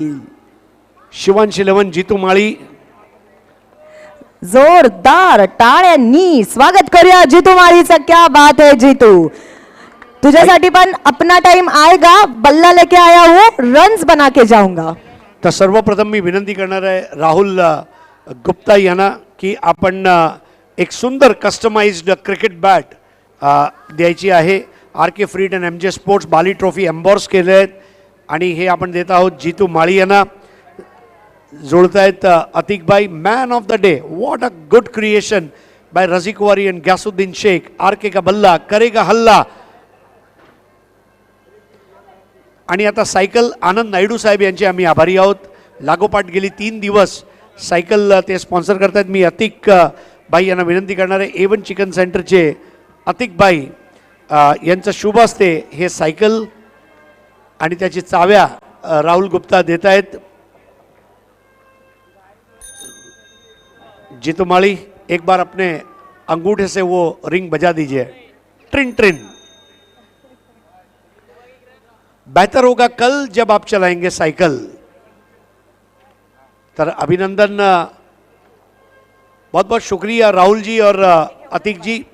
शिवांश 11 जीतू माळी. जोरदार टाळ्यांनी स्वागत करूया जीतू माळीचं. क्या बात है जीतू, तुझ्यासाठी पण अपना टाइम आएगा, बल्ला लेके आया हूँ, रन्स बना के जाऊंगा. तर सर्वप्रथम मी विनंती करणार आहे राहुल गुप्ता यांना की आपण एक सुंदर कस्टमाइज्ड क्रिकेट बॅट द्यायची आहे. आर के फ्रीड अँड MJ स्पोर्ट्स बाली ट्रॉफी एम्बॉर्स केले आहेत आणि हे आपण देत आहोत जीतू माळी यांना. जोडतायत अतिकबाई. Man of the day, what a good creation by रझीकुवारी अँड ग्यासुद्दीन शेख. RK का बल्ला करेगा हल्ला. आणि आता सायकल आनंद नायडू साहेब यांचे आम्ही आभारी आहोत. लागोपाठ गेली 3 दिवस सायकल ते स्पॉन्सर करतात. मी अतिक बाई यांना विनंती करणार आहे, A1 चिकन सेंटरचे अतिक बाई यांचं शुभ असते हे सायकल आणि त्याची चाव्या राहुल गुप्ता देत आहेत. जीतू माळी, एक बार अपने अंगूठे से वो रिंग बजा दीजिए. ट्रिन ट्रिन. बेहतर होगा कल जब आप चलाएंगे साइकिल. तर अभिनंदन, बहुत बहुत शुक्रिया राहुल जी और अतिक जी.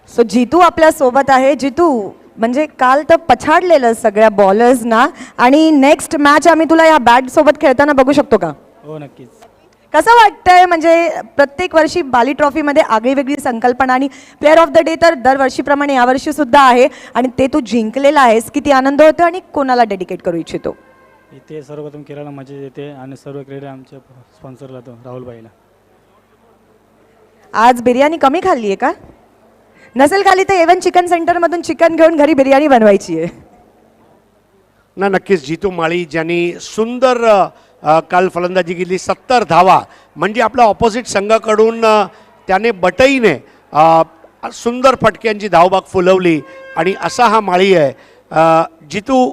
सो जीतू आपल्या सोबत आहे. जीतू म्हणजे काल तर पछाडलेलं सगळ्या बॉलर्सना, आणि नेक्स्ट मॅच आम्ही तुला या बॅट सोबत खेळताना बघू शकतो का? हो नक्कीच. कसं वाटतंय, म्हणजे प्रत्येक वर्षी बाली ट्रॉफीमध्ये आगळीवेगळी संकल्पना आणि प्लेअर ऑफ द डे तर दरवर्षीप्रमाणे यावर्षी सुद्धा आहे आणि ते तू जिंकलेला आहेस. किती आनंद होतो आणि कोणाला डेडिकेट करू इच्छितो? इथे सर्वप्रथम केरळला मजा येते आणि सर्व क्रेडिट आमच्या स्पॉन्सरला तो राहुलबाईला. आज बिर्याणी कमी खाल्ली आहे का? नसेल खाली तर A1 चिकन सेंटरमधून चिकन घेऊन घरी बिर्याणी बनवायची आहे ना. नक्कीच जीतू माळी ज्यांनी सुंदर काल फलंदाजी केली. 70 धावा, म्हणजे आपल्या ऑपोजिट संघाकडून त्याने बटईने सुंदर फटक्यांची धावबाग फुलवली आणि असा हा माळी आहे. जीतू,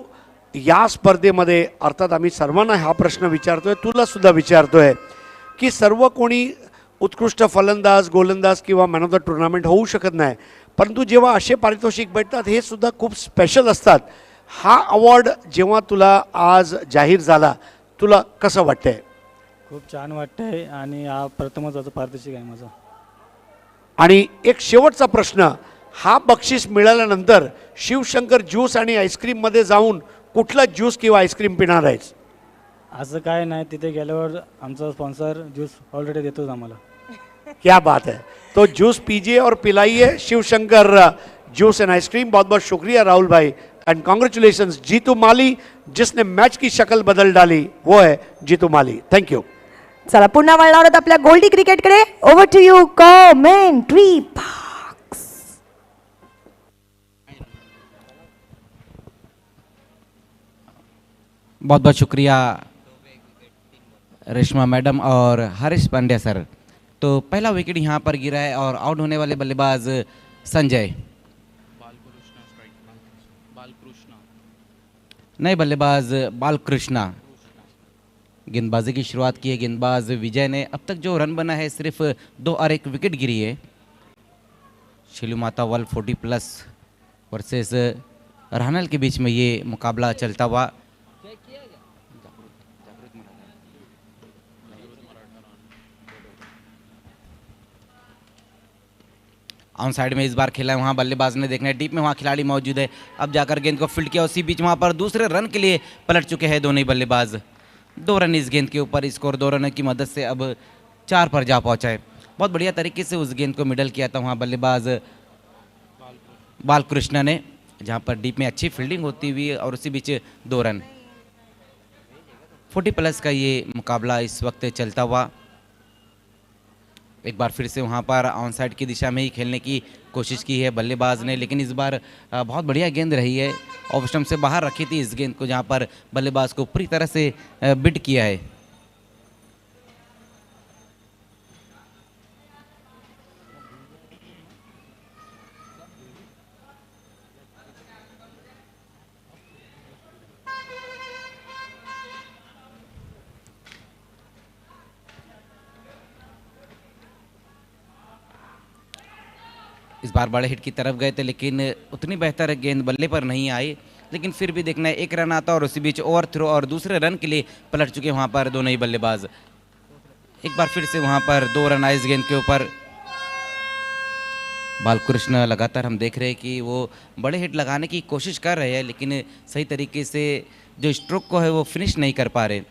या स्पर्धेमध्ये अर्थात आम्ही सर्वांना हा प्रश्न विचारतोय, तुला सुद्धा विचारतोय की सर्व कोणी उत्कृष्ट फलंदाज, गोलंदाज किंवा मॅन ऑफ द टुर्नामेंट होऊ शकत नाही, परंतु जेव्हा असे पारितोषिक भेटतात हे सुद्धा खूप स्पेशल असतात. हा अवॉर्ड जेव्हा तुला आज जाहीर झाला, तुला कसं वाटतंय? खूप छान वाटतंय आणि हा प्रथमच असं पारितोषिक आहे माझा. आणि एक शेवटचा प्रश्न, हा बक्षीस मिळाल्यानंतर शिवशंकर ज्यूस आणि आईस्क्रीममध्ये जाऊन कुठला ज्यूस किंवा आईस्क्रीम पिणार आहेस? असं काय नाही, तिथे गेल्यावर आमचा स्पॉन्सर ज्यूस ऑलरेडी देतोच आम्हाला. क्या बात है. तो जूस पीजिए और पिलाइए. Shivshankar juice and ice cream. बहुत बहुत शुक्रिया राहुल भाई एंड कॉन्ग्रेचुलेशंस. जीतू माली, जिसने मैच की शक्ल बदल डाली वो है जीतू माली. Thank you. चला पुन्हा वळणार आहोत आपल्या गोल्डी क्रिकेटकडे. Over to you commentary box. बहुत बहुत शुक्रिया रेशमा मैडम और हरीश पांड्या सर. तो पहला विकेट यहाँ पर गिरा है और आउट होने वाले बल्लेबाज संजय. नए बल्लेबाज बालकृष्णा. गेंदबाजी की शुरुआत की है गेंदबाज विजय ने. अब तक जो रन बना है सिर्फ 2 और 1 विकेट गिरी है. शिलू माता वर्ल्ड 40+ वर्सेस राहनल के बीच में ये मुकाबला चलता हुआ. ऑन साइड में इस बार खेला है, वहाँ बल्लेबाज ने देखना है डीप में, वहाँ खिलाड़ी मौजूद है. अब जाकर गेंद को फील्ड किया, उसी बीच वहाँ पर दूसरे रन के लिए पलट चुके हैं दोनों ही बल्लेबाज. 2 रन इस गेंद के ऊपर. स्कोर 2 रनों की मदद से अब 4 पर जा पहुँचा है. बहुत बढ़िया तरीके से उस गेंद को मिडल किया था वहाँ बल्लेबाज बालकृष्ण ने, जहाँ पर डीप में अच्छी फील्डिंग होती हुई और उसी बीच 2 रन. 40+ का ये मुकाबला इस वक्त चलता हुआ. एक बार फिर से वहाँ पर ऑन साइड की दिशा में ही खेलने की कोशिश की है बल्लेबाज ने, लेकिन इस बार बहुत बढ़िया गेंद रही है. ऑफ स्टंप से बाहर रखी थी इस गेंद को, जहाँ पर बल्लेबाज को पूरी तरह से बिट किया है. इस बार बड़े हिट की तरफ गए थे, लेकिन उतनी बेहतर गेंद बल्ले पर नहीं आई लेकिन फिर भी देखना है, एक रन आता और उसी बीच ओवर थ्रो और दूसरे रन के लिए पलट चुके वहाँ पर दोनों ही बल्लेबाज। एक बार फिर से वहाँ पर 2 रन आए इस गेंद के ऊपर। बालकृष्ण लगातार हम देख रहे हैं कि वो बड़े हिट लगाने की कोशिश कर रहे हैं, लेकिन सही तरीके से जो स्ट्रोक को है वो फिनिश नहीं कर पा रहे।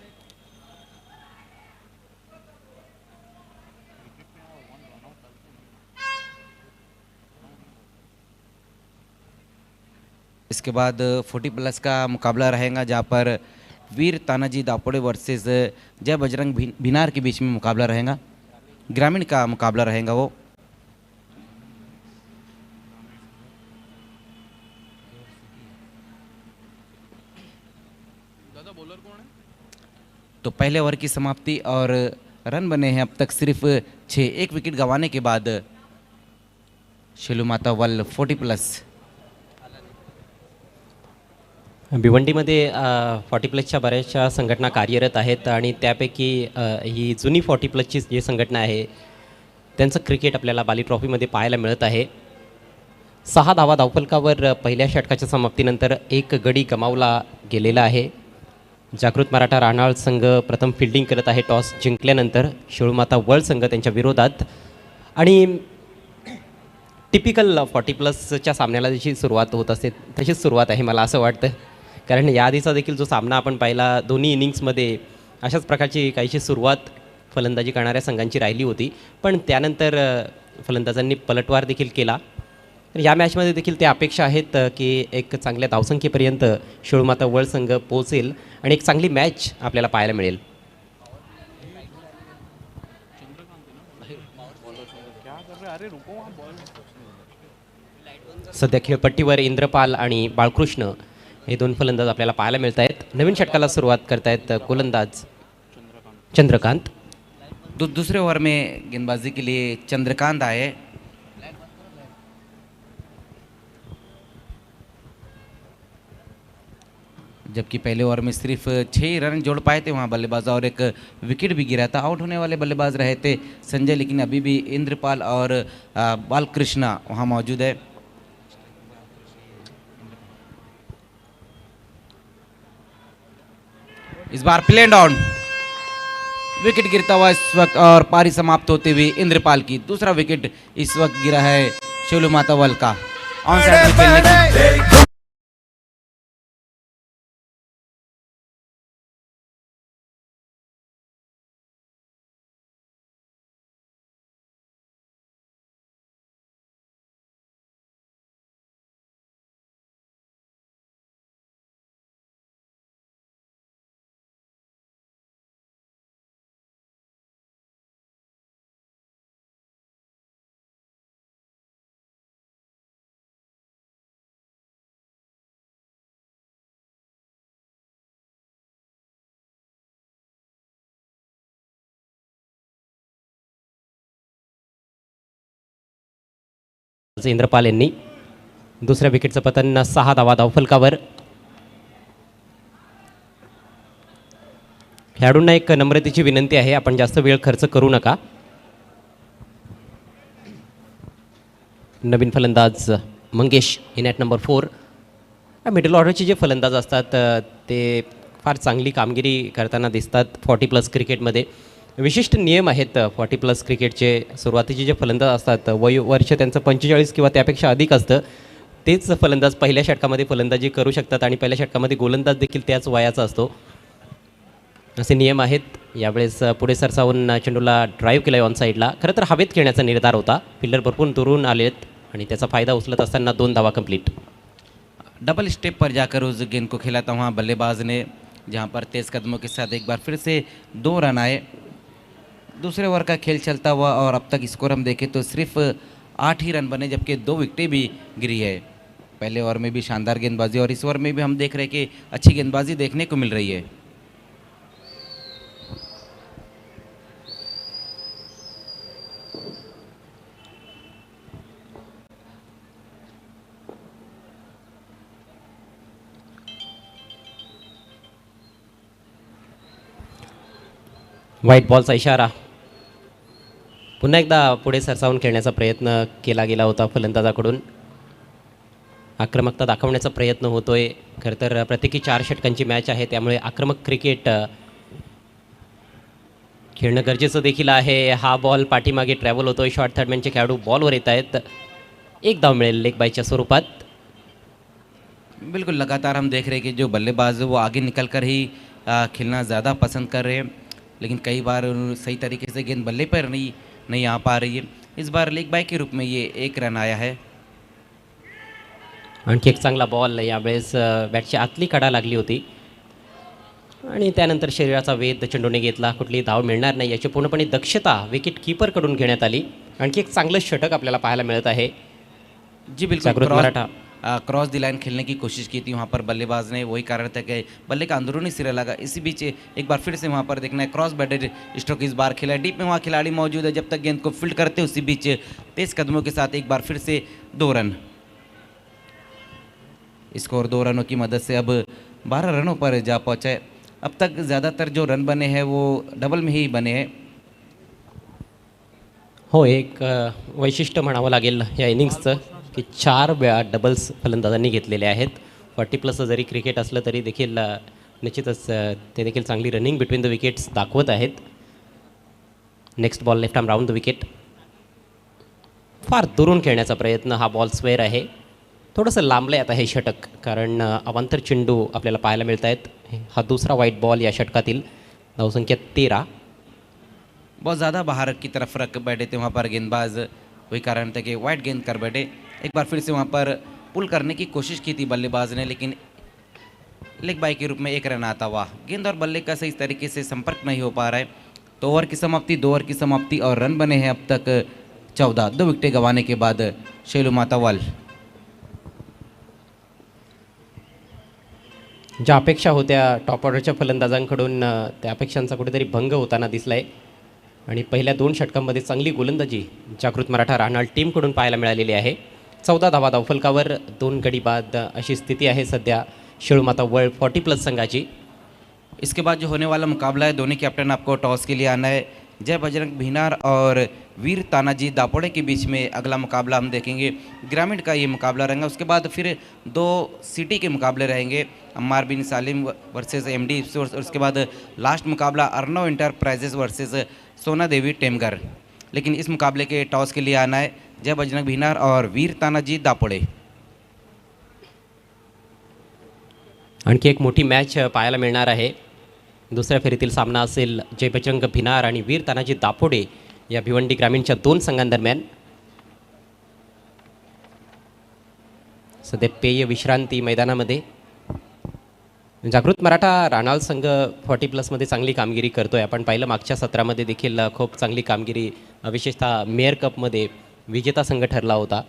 इसके बाद 40+ का मुकाबला रहेगा, जहाँ पर वीर तानाजी दापोड़े वर्सेस जय बजरंग भिनार के बीच में मुकाबला रहेगा। ग्रामीण का मुकाबला रहेगा वो। तो पहले ओवर की समाप्ति और रन बने हैं अब तक सिर्फ 6। 1 विकेट गंवाने के बाद शेलू माता वल 40+। भिवंडीमध्ये 40+च्या बऱ्याचशा संघटना कार्यरत आहेत आणि त्यापैकी ही जुनी 40+ची जी संघटना आहे त्यांचं क्रिकेट आपल्याला बाली ट्रॉफीमध्ये पाहायला मिळत आहे। 6 धावा धावफलकावर पहिल्या षटकाच्या समाप्तीनंतर 1 गडी गमावला गेलेला आहे। जागृत मराठा राहणाळ संघ प्रथम फिल्डिंग करत आहे टॉस जिंकल्यानंतर। शेळूमाता वळ संघ त्यांच्या विरोधात आणि टिपिकल 40+च्या सामन्याला जशी सुरुवात होत असते तशीच सुरुवात आहे मला असं वाटतं, कारण याआधीचा देखील जो सामना आपण पाहिला दोन्ही इनिंग्समध्ये अशाच प्रकारची काहीशी सुरुवात फलंदाजी करणाऱ्या संघांची राहिली होती, पण त्यानंतर फलंदाजांनी पलटवार देखील केला। तर या मॅचमध्ये देखील त्या अपेक्षा आहेत की एक चांगल्या धावसंख्येपर्यंत शेळूमाता वळ संघ पोहोचेल आणि एक चांगली मॅच आपल्याला पाहायला मिळेल। सध्या खेळपट्टीवर इंद्रपाल आणि बाळकृष्ण हे 2 फलंदाज आपल्याला पाहायला मिळत आहेत। नवीन षटकाला सुरुवात करतायत गोलंदाज चंद्रकांत। दूसरे ओवर में गेंदबाजी के लिए चंद्रकांत आए। जबकि पहले ओवर में सिर्फ 6 रन जोड़ पाए थे वहाँ बल्लेबाज और 1 विकेट भी गिरा था। आउट होने वाले बल्लेबाज रहे थे संजय, लेकिन अभी भी इंद्रपाल और बालकृष्णा वहाँ मौजूद है। इस बार प्लेन डाउन, विकेट गिरता हुआ इस वक्त और पारी समाप्त होते हुए इंद्रपाल की। दूसरा विकेट इस वक्त गिरा है शेलू माता वल का। ऑन साइड में खेलने की इंद्रपाल यांनी दुसऱ्या विकेटचं पतन 6 धावा धावफलकावर। खेळाडूंना एक नम्रतेची विनंती आहे, आपण जास्त वेळ खर्च करू नका। नवीन फलंदाज Mangesh in at number 4। Middle ऑर्डरचे जे फलंदाज असतात ते फार चांगली कामगिरी करताना दिसतात 40+ क्रिकेटमध्ये। विशिष्ट नियम आहेत 40+ क्रिकेटचे। सुरुवातीचे जे फलंदाज असतात वर्ष त्यांचं 45 किंवा त्यापेक्षा अधिक असतं, तेच फलंदाज पहिल्या षटकामध्ये फलंदाजी करू शकतात आणि पहिल्या षटकामध्ये गोलंदाज देखील त्याच वयाचा असतो, असे नियम आहेत। यावेळेस पुढे सरसावून चेंडूला ड्राईव्ह केला ऑन साईडला। खरं तर हवेत खेळण्याचा निर्धार होता, फिल्डर भरपूर दुरून आलेत आणि त्याचा फायदा उचलत असताना 2 धावा कंप्लीट। डबल स्टेप पर जाकर उस गेंद को खेला था वहाँ बल्लेबाज ने, जहाँ पर तेज़ कदमों के साथ एक बार फिर से 2 रन आए। दूसरे ओवर का खेल चलता हुआ और अब तक स्कोर हम देखें तो सिर्फ 8 ही रन बने, जबकि 2 विकेटें भी गिरी है। पहले ओवर में भी शानदार गेंदबाजी और इस ओवर में भी हम देख रहे हैं कि अच्छी गेंदबाजी देखने को मिल रही है। व्हाईट बॉलचा इशारा। पुन्हा एकदा पुढे सरसावून खेळण्याचा प्रयत्न केला गेला होता फलंदाजाकडून। आक्रमकता दाखवण्याचा प्रयत्न होतोय. खरं तर प्रत्येकी 4 षटकांची मॅच आहे, त्यामुळे आक्रमक क्रिकेट खेळणं गरजेचं देखील आहे. हा बॉल पाठीमागे ट्रॅव्हल होतोय. शॉर्ट थर्डमॅनचे खेळाडू बॉलवर येत आहेत. एक धाव मिळेल लेग बायच्या स्वरूपात. बिल्कुल लगातार हम देख रहे हैं कि जो बल्लेबाज है वो आगे निकल कर ही खेलना ज़्यादा पसंद कर रहे हैं, लेकिन कई बार सही तरीके से गेंद बल्ले पर नहीं नहीं आ पा रही है. इस बार लेग बाय के रूप में ये एक रन आया है. आणखी एक चांगला बॉल यावेळेस बॅटची आतली कडा लागली होती आणि त्यानंतर शरीराचा वेध चेंडूने घेतला. कुठली धाव मिळणार नाही याची पूर्णपणे दक्षता विकेट कीपरकडून घेण्यात आली. आणखी एक चांगलं षटक आपल्याला पाहायला मिळत आहे. जी बिल्कुल. जागृत मराठा क्रॉस द लाइन खेलने की कोशिश की थी वहाँ पर बल्लेबाज ने, वही कारण था कि बल्ले का अंदरूनी सिरा लगा. इसी बीच एक बार फिर से वहाँ पर देखना है क्रॉस बैटेड स्ट्रोक इस बार खेला. डीप में वहाँ खिलाड़ी मौजूद है, जब तक गेंद को फील्ड करते उसी बीच तेज कदमों के साथ एक बार फिर से 2 रन. स्कोर 2 रनों की मदद से अब 12 रनों पर जा पहुँचा है. अब तक ज़्यादातर जो रन बने हैं वो डबल में ही बने हैं. हो, एक वैशिष्ट्य म्हणावं लागेल या इनिंग्सचं की 4 वेळा डबल्स फलंदाजांनी घेतलेले आहेत. 40+ जरी क्रिकेट असलं तरी देखील निश्चितच ते देखील चांगली रनिंग बिटवीन द विकेट्स दाखवत आहेत. Next ball left arm round the wicket. फार दुरून खेळण्याचा प्रयत्न. हा बॉल स्क्वेअर आहे. थोडंसं लांबलं आहे आता हे षटक, कारण अवांतर चेंडू आपल्याला पाहायला मिळत आहेत. हा दुसरा वाईट बॉल या षटकातील. धावसंख्या 13. बहुत ज़्यादा बाहर की तरफ रख बैठे थे वहाँ पर गेंदबाज, वही कारण था कि वाइड गेंद कर बैठे. एक बार फिर से वहाँ पर पुल करने की कोशिश की थी बल्लेबाज ने, लेकिन लेग बाय के रूप में एक रन आता हुआ. गेंद और बल्ले का सही तरीके से संपर्क नहीं हो पा रहा है. तो ओवर की समाप्ति, 2 ओवर की समाप्ति और रन बने हैं अब तक 14. 2 विकेटें गंवाने के बाद शैलू मातावाल. ज्या अपेक्षा होत्या टॉप ऑर्डरच्या फलंदाजांकडून त्या अपेक्षांचा कुठेतरी भंग होताना दिसला आहे. आणि पहिल्या 2 षटकांमध्ये चांगली गोलंदाजी जागृत मराठा राहणार टीमकडून पाहायला मिळालेली आहे. 14 धावा धावफलकावर 2 गडी बाद अशी स्थिती आहे सध्या शेळूमाता वर्ल्ड 40+ संघाची. इसके बाद जो होने वाला मुकाबला है, दोनों कैप्टन आपको टॉस के लिए आना है. जय बजरंग भीनार और वीर तानाजी दापोड़े के बीच में अगला मुकाबला हम देखेंगे. ग्रामीण का ये मुकाबला रहेगा. उसके बाद फिर 2 सिटी के मुकाबले रहेंगे. अम्मार बिन सालिम वर्सेस एमडी स्पोर्ट्स, और उसके बाद लास्ट मुकाबला अर्नव इंटरप्राइजेस वर्सेस सोना देवी टेमगर. लेकिन इस मुकाबले के टॉस के लिए आना है जय बजरंग भीनार और वीर तानाजी दापोड़े. आणखी एक मोठी मॅच पाहायला मिळणार आहे. दुसऱ्या फेरीतील सामना असेल जय बजरंग भिनार आणि वीर तानाजी दापोडे या भिवंडी ग्रामीणच्या 2 संघांदरम्यान. सध्या पेय विश्रांती मैदानामध्ये. जागृत मराठा राणाल संघ 40+ चांगली कामगिरी करतोय. आपण पाहिलं मागच्या सत्रामध्ये देखील खूप चांगली कामगिरी, विशेषतः मेयर कपमध्ये विजेता संघ ठरला होता.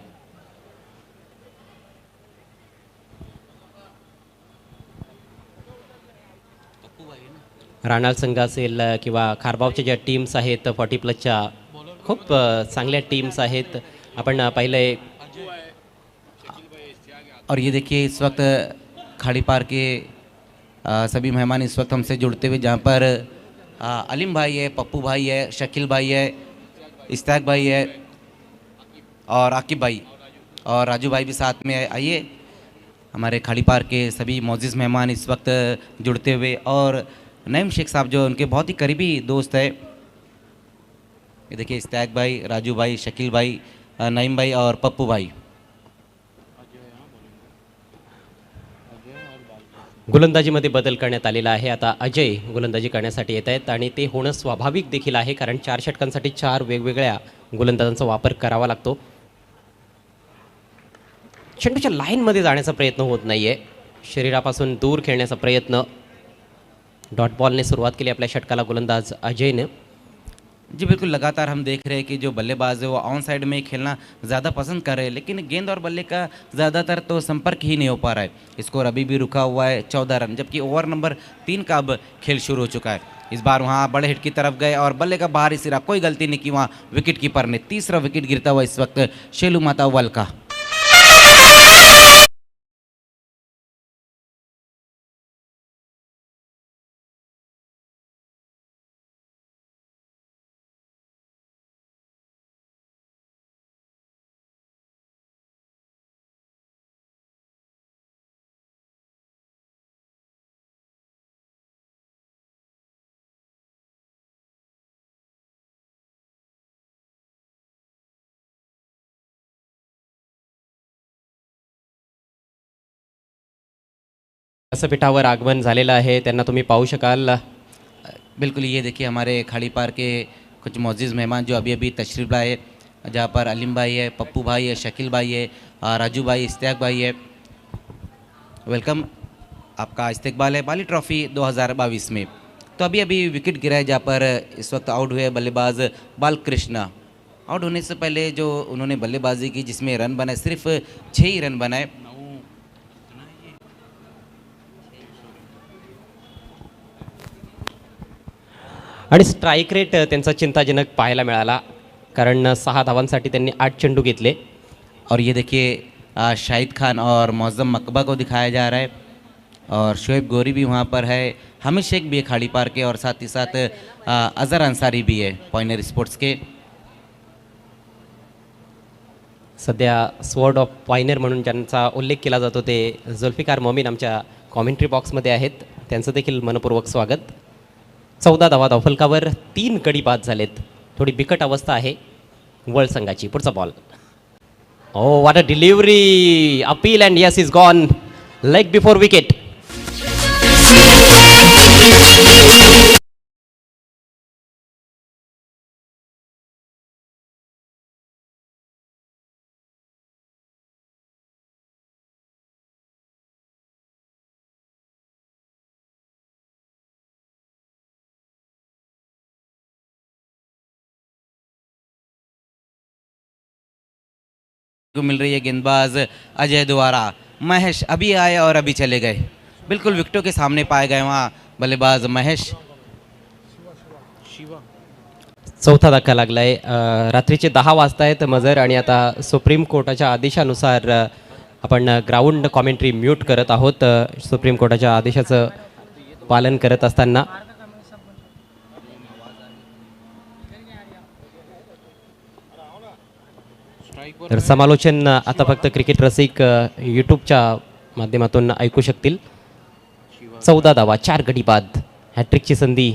राणाल संघ असेल किंवा खारबावच्या ज्या टीम्स आहेत 40+च्या खूप चांगल्या टीम्स आहेत. आपण पाहिलंय. और ये देखिए इस वक्त खाड़ी पार के सभी मेहमान इस वक्त हमसे जुड़ते हुए, जहाँ पर अलीम भाई है, पप्पू भाई है, शकील भाई है, इस्ताक भाई है और आकिब भाई और राजू भाई भी साथ में है. आइए हमारे खाड़ी पार के सभी मौजूद मेहमान इस वक्त जुड़ते हुए, और नईम शेख साहब जो उनके बहुत ही करीबी दोस्त है. ये देखिए इस्ताक भाई, राजू भाई, शकील भाई, नईम भाई और पप्पू भाई. गोलंदाजीमध्ये बदल करण्यात आलेला आहे. आता अजय गोलंदाजी करण्यासाठी येत आहेत आणि ते होणं स्वाभाविक देखील आहे, कारण 4 षटकांसाठी 4 वेगवेगळ्या गोलंदाजांचा वापर करावा लागतो. चेंडूच्या लाईनमध्ये जाण्याचा प्रयत्न होत नाही आहे. शरीरापासून दूर खेळण्याचा प्रयत्न. डॉट बॉलने सुरुवात केली आपल्या षटकाला गोलंदाज अजयने. जी बिल्कुल. लगातार हम देख रहे हैं कि जो बल्लेबाज है वो ऑन साइड में खेलना ज़्यादा पसंद कर रहे हैं, लेकिन गेंद और बल्ले का ज़्यादातर तो संपर्क ही नहीं हो पा रहा है. स्कोर अभी भी रुका हुआ है 14 रन, जबकि ओवर नंबर 3 का अब खेल शुरू हो चुका है. इस बार वहाँ बड़े हिट की तरफ गए और बल्ले का बाहरी सिरा, कोई गलती नहीं की वहाँ विकेट कीपर ने. तीसरा विकेट गिरता हुआ इस वक्त शेलू मातावाल का. व्यासपीठावर आगमन झालेलं आहे, त्यांना तुम्ही पाहू शकाल. बिल्कुल, ये देखिए हमारे खाड़ी पार के कुछ मोअज़्ज़िज़ मेहमान जो अभी अभी तशरीफ़ लाए, जहाँ पर अलीम भाई है, पप्पू भाई है, शकील भाई है, राजू भाई, इस्तियाक भाई है. वेलकम, आपका इस्तकबाल है बाली ट्रॉफ़ी 2022 में. तो अभी अभी विकेट गिरा है जहाँ पर इस वक्त आउट हुए बल्लेबाज बालकृष्ण. आउट होने से पहले जो उन्होंने बल्लेबाजी की जिसमें रन बनाए, सिर्फ 6 ही रन बनाए. आणि स्ट्राईक रेट त्यांचा चिंताजनक पाहायला मिळाला, कारण 6 धावांसाठी त्यांनी 8 चेंडू घेतले. और ये देखिए शाहिद खान और मौज़म मकबा को दिखाया जा रहा है, और शोएब गोरी भी वहाँ पर है, हामिद शेख भी है खाड़ी पार के, और साथ ही साथ अज़हर अंसारी भी है पॉइनर स्पोर्ट्स के. सध्या स्वॉर्ड ऑफ पायनर म्हणून ज्यांचा उल्लेख केला जातो ते जुल्फिकार मोमीन आमच्या कॉमेंट्री बॉक्समध्ये आहेत, त्यांचं देखील मनपूर्वक स्वागत. 14 धावा धावफलकावर 3 गडी बाद झालेत. थोडी बिकट अवस्था आहे वळ संघाची. पुढचा ball, oh what a delivery, appeal and yes is gone, leg before wicket. को मिल रही है गेंदबाज अजय द्वारा. महेश अभी आए और अभी चले गए, बिल्कुल विकेटों के सामने पाए गए वहाँ बल्लेबाज महेश. चौथा धक्का लागलाय. रात्रीचे 10 वाजता आहेत मजर, आणि आता सुप्रीम कोर्टाच्या आदेशानुसार आपण ग्राउंड कॉमेंट्री म्यूट करत आहोत, सुप्रीम कोर्टाच्या आदेशाचं पालन करत असताना. तर समालोचन आता फक्त क्रिकेट रसिक यूट्यूबच्या माध्यमातून ऐकू शकतील. 14 धावा, 4 गडी बाद, हॅट्रिकची संधी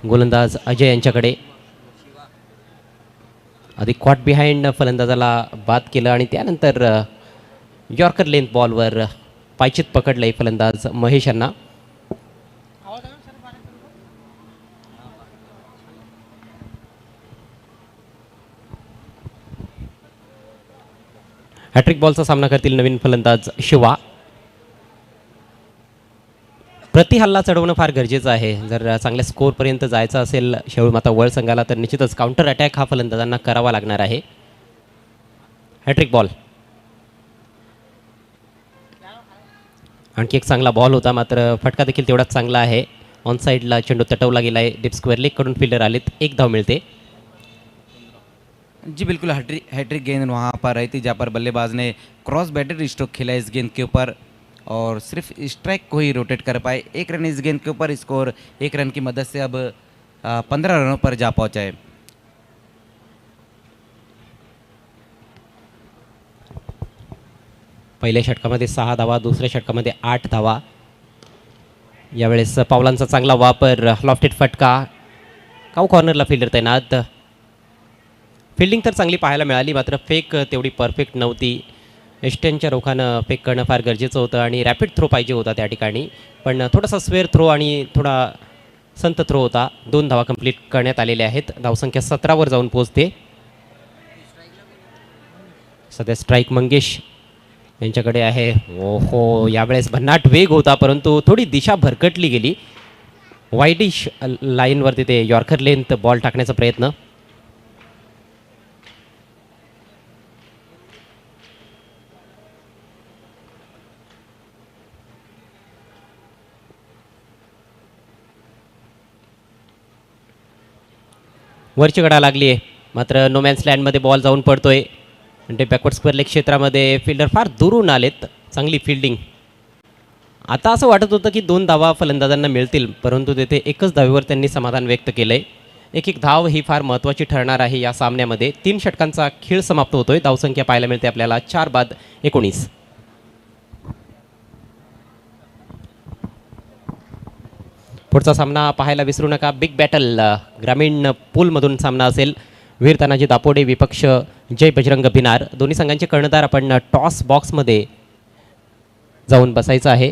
गोलंदाज अजय यांच्याकडे. आधी कॉट बिहाइंड फलंदाजाला बाद केलं, आणि त्यानंतर यॉर्कर लेंथ बॉलवर पायचीत पकडलंय फलंदाज महेश यांना. हॅट्रिक बॉलचा सामना करतील नवीन फलंदाज शिवा. प्रति हल्ला चढवणं फार गरजेचं आहे. जर चांगल्या स्कोअरपर्यंत जायचं असेल शेळमाता वळ संघाला, तर निश्चितच काउंटर अटॅक हा फलंदाजांना करावा लागणार आहे. हॅट्रिक बॉल, आणखी एक चांगला बॉल होता, मात्र फटका देखील तेवढाच चांगला आहे. ऑन साईडला चेंडू तटवला गेला आहे. डीप स्क्वेअर लेगकडून फिल्डर आलेत, 1 धाव मिळते. जी बिल्कुल, हैट्रिक गेंद वहाँ पर रही थी जहाँ पर बल्लेबाज ने क्रॉस बैटेड स्ट्रोक खेला इस गेंद के ऊपर, और सिर्फ स्ट्राइक को ही रोटेट कर पाए. 1 रन इस गेंद के ऊपर, स्कोर 1 रन की मदद से अब 15 रनों पर जा पहुँचा है. पहिल्या षटकामध्ये 6 धावा, दुसऱ्या षटकामध्ये 8 धावा. यावेळेस पावलांचा चांगला वापर, लॉफ्टेड फटका, काऊ कॉर्नरला फिल्डर तैनात. फिल्डिंग तर चांगली पाहायला मिळाली, मात्र फेक तेवढी परफेक्ट नव्हती. एस्टेनच्या रोखानं फेक करणं फार गरजेचं होतं, आणि रॅपिड थ्रो पाहिजे होता त्या ठिकाणी, पण थोडासा स्क्वेअर थ्रो आणि थोडा संत थ्रो होता. 2 धावा कंप्लीट करण्यात आलेल्या आहेत. धावसंख्या 17वर जाऊन पोहोचते. सध्या स्ट्राईक मंगेश यांच्याकडे आहे. ओहो, यावेळेस भन्नाट वेग होता, परंतु थोडी दिशा भरकटली गेली. वाईडिश लाईनवरती ते यॉर्कर लेंथ बॉल टाकण्याचा प्रयत्न. वरची गडा लागली आहे, मात्र नोमॅन्स लँडमध्ये बॉल जाऊन पडतोय. म्हणजे बॅकवर्ड स्क्वेअर लेग क्षेत्रामध्ये फिल्डर फार दुरून आलेत. चांगली फिल्डिंग. आता असं वाटत होतं की 2 धावा फलंदाजांना मिळतील, परंतु तेथे 1च धावेवर त्यांनी समाधान व्यक्त केलं आहे. एक धाव ही फार महत्त्वाची ठरणार आहे या सामन्यामध्ये. 3 षटकांचा खेळ समाप्त होतोय. धावसंख्या पाहायला मिळते आपल्याला 4 बाद 19. पुढचा सामना पाहायला विसरू नका. बिग बॅटल ग्रामीण पूलमधून सामना असेल. वीर तानाजी दापोडे विपक्ष जय बजरंग भिनार. दोन्ही संघांचे कर्णधार आपण टॉस बॉक्समध्ये जाऊन बसायचं आहे.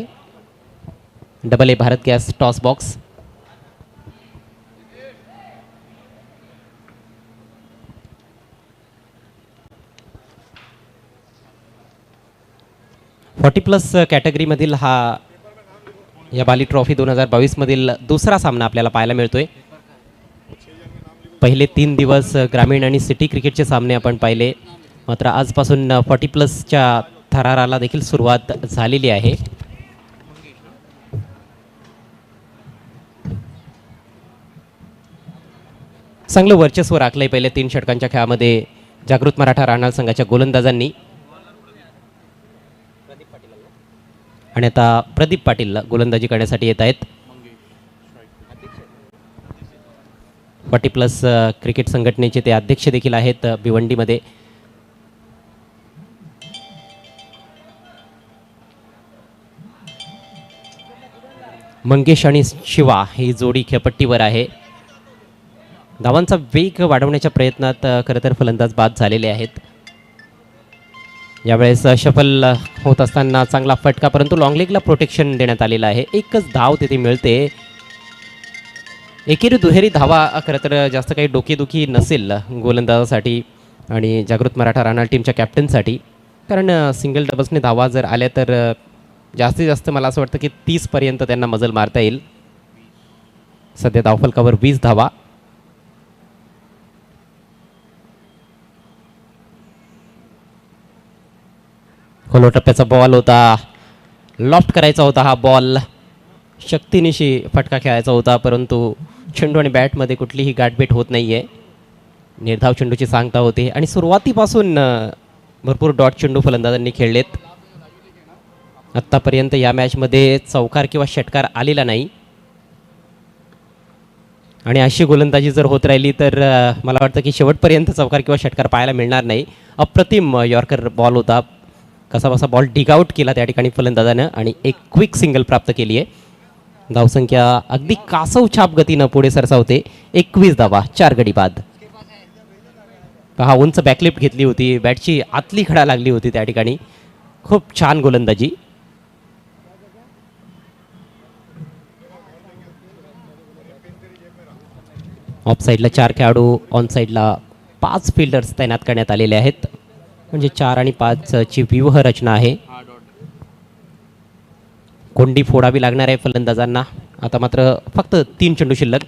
AA Bharat gas toss box. +40 कॅटेगरीमधील हा या बाली ट्रॉफी 2022 मधील दुसरा सामना आपल्याला पाहायला मिळतोय. पहिले 3 दिवस ग्रामीण आणि सिटी क्रिकेटचे सामने आपण पाहिले, मात्र आजपासून 40+च्या थराराला देखील सुरुवात झालेली आहे. चांगलं वर्चस्व राखलंय पहिले 3 षटकांच्या खेळामध्ये जागृत मराठा राहणार संघाच्या गोलंदाजांनी. आणि आता प्रदीप पाटील गोलंदाजी करण्यासाठी येत आहेत. 40+ क्रिकेट संघटनेचे ते अध्यक्ष देखील आहेत भिवंडीमध्ये. मंगेश आणि शिवा ही जोडी खेळपट्टीवर आहे. धावांचा वेग वाढवण्याच्या प्रयत्नात खरं तर फलंदाज बाद झालेले आहेत. यावेळेस शफल होत असताना चांगला फटका, परंतु लॉंग लेगला प्रोटेक्शन देण्यात आलेलं आहे. एकच धाव तिथे मिळते. एकेरी दुहेरी धावा खरं तर जास्त काही डोकेदुखी नसेल गोलंदाजासाठी आणि जागृत मराठा राहणार टीमच्या कॅप्टनसाठी, कारण सिंगल डबल्सने धावा जर आल्या तर जास्तीत जास्त मला असं वाटतं की 30पर्यंत त्यांना मजल मारता येईल. सध्या धावफलकावर 20 धावा. खोलो टप्प्याचा बॉल होता, लॉफ्ट करायचा होता हा बॉल, शक्तीनिशी फटका खेळायचा होता, परंतु चेंडू आणि बॅटमध्ये कुठलीही गाठभेट होत नाही आहे. निर्धाव चेंडूची सांगता होते आणि सुरुवातीपासून भरपूर डॉट चेंडू फलंदाजांनी खेळलेत. आत्तापर्यंत या मॅचमध्ये चौकार किंवा षटकार आलेला नाही आणि अशी गोलंदाजी जर होत राहिली तर मला वाटतं की शेवटपर्यंत चौकार किंवा षटकार पाहायला मिळणार नाही. अप्रतिम यॉर्कर बॉल होता. कसाबसा बॉल डिग आउट केला त्या ठिकाणी फलंदाजानं आणि एक क्विक सिंगल प्राप्त केली आहे. धावसंख्या अगदी कासव छाप गतीनं पुढे सरसावते. 21 धावा, 4 गडी बाद. हा उंच बॅकलिफ्ट घेतली होती, बॅटची आतली खडा लागली होती त्या ठिकाणी. खूप छान गोलंदाजी. ऑफ साईडला 4 खेळाडू, ऑन साईडला 5 फिल्डर्स तैनात करण्यात आलेले आहेत. म्हणजे 4 आणि 5 ची व्यूह रचना आहे. कोंडी फोडावी लागणार आहे फलंदाजांना. आता मात्र फक्त 3 चेंडू शिल्लक.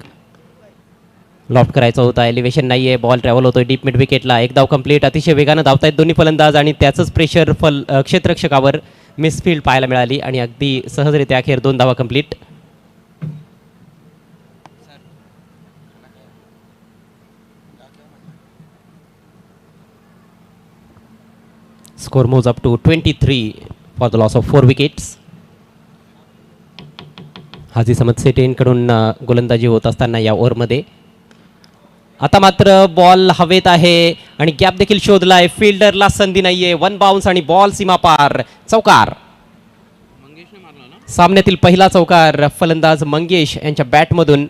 लॉफ्ट करायचा होता, एलिव्हेशन नाही आहे, बॉल ट्रॅव्हल होतोय डीप मिड विकेटला. एक धाव कंप्लीट. अतिशय वेगानं धावतायत दोन्ही फलंदाज आणि त्याचंच प्रेशर क्षेत्ररक्षकावर मिसफील्ड पाहायला मिळाली आणि अगदी सहजरित्या अखेर 2 धावा complete. Score moves up to 23 for the loss of 4 wickets. हाजी समद सेटेंकडून गोलंदाजी होत असताना या ओव्हरमध्ये आता मात्र बॉल हवेत आहे आणि गॅप देखील शोधलाय. फिल्डरला संधी नाहीये. 1 बाउन्स आणि बॉल सीमापार. चौकार. सामन्यातील पहिला चौकार फलंदाज मंगेश यांच्या बॅटमधून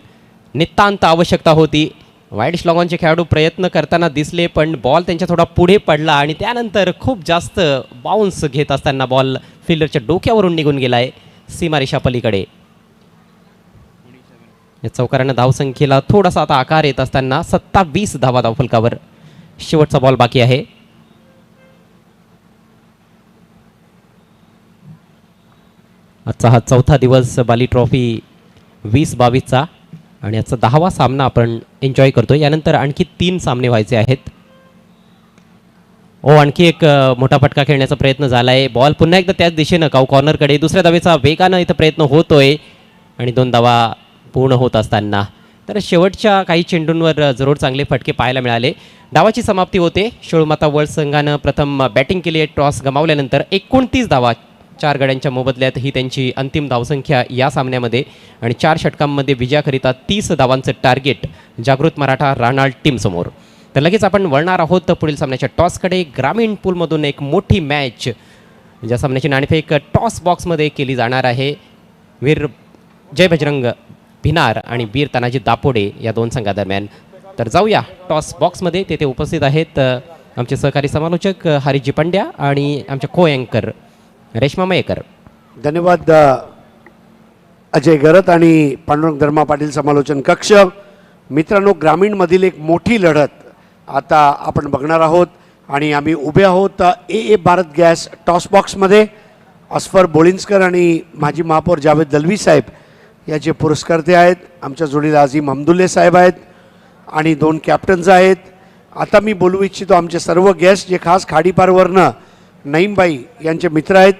नितांत आवश्यकता होती. वाईड स्लॉगॉनचे खेळाडू प्रयत्न करताना दिसले, पण बॉल त्यांच्या थोडा पुढे पडला आणि त्यानंतर खूप जास्त बाउन्स घेत असताना बॉल फिल्डरच्या डोक्यावरून निघून गेलाय सीमारेषा पलीकडे. या चौकारानं धावसंख्येला थोडासा आता आकार येत असताना 27 धावा धावफलकावर. शेवटचा बॉल बाकी आहे. आजचा हा चौथा दिवस बाली ट्रॉफी 2022चा आणि आजचा 10वा सामना आपण एन्जॉय करतो. यानंतर आणखी 3 सामने व्हायचे आहेत. आणखी एक मोठा फटका खेळण्याचा प्रयत्न झाला आहे. बॉल पुन्हा एकदा त्याच दिशेनं कॉर्नरकडे. दुसऱ्या धावेचा वेगानं इथं प्रयत्न होतोय आणि 2 धावा पूर्ण होत असताना तर शेवटच्या काही चेंडूंवर जरूर चांगले फटके पाहायला मिळाले. डावाची समाप्ती होते. शिळमाता वर्ल्ड संघानं प्रथम बॅटिंग केली आहे. टॉस गमावल्यानंतर 29 धावा 4 गड्यांच्या मोबदल्यात ही त्यांची अंतिम धावसंख्या या सामन्यामध्ये आणि 4 षटकांमध्ये विजयाकरिता 30 धावांचं टार्गेट जागृत मराठा राहणार टीमसमोर. तर लगेच आपण वळणार आहोत पुढील सामन्याच्या टॉसकडे. ग्रामीण पूलमधून एक मोठी मॅच, ज्या सामन्याची नाणेफेक टॉस बॉक्समध्ये केली जाणार आहे. वीर जय बजरंग भिनार आणि वीर तानाजी दापोडे या 2 संघादरम्यान. तर जाऊया टॉस बॉक्समध्ये. तेथे उपस्थित आहेत आमचे सहकारी समालोचक हरिजी पंड्या आणि आमचे को अँकर रेश्मा मयेकर. धन्यवाद अजय गरत आणि पांडुरंग धर्मा पाटील समालोचन कक्ष. मित्रांनो, ग्रामीणमधील एक मोठी लढत आता आपण बघणार आहोत आणि आम्ही उभे आहोत ए भारत गॅस टॉस बॉक्समध्ये. अस्फर बोळिन्सकर आणि माजी महापौर जावेद दलवी साहेब याचे पुरस्कर्ते आहेत. आमच्या जोडीला अझीम हमदुल्ले साहेब आहेत आणि 2 कॅप्टन्स आहेत. आता मी बोलू इच्छितो आमचे सर्व गेस्ट जे खास खाडीपारवरनं नईमबाई यांचे मित्र आहेत,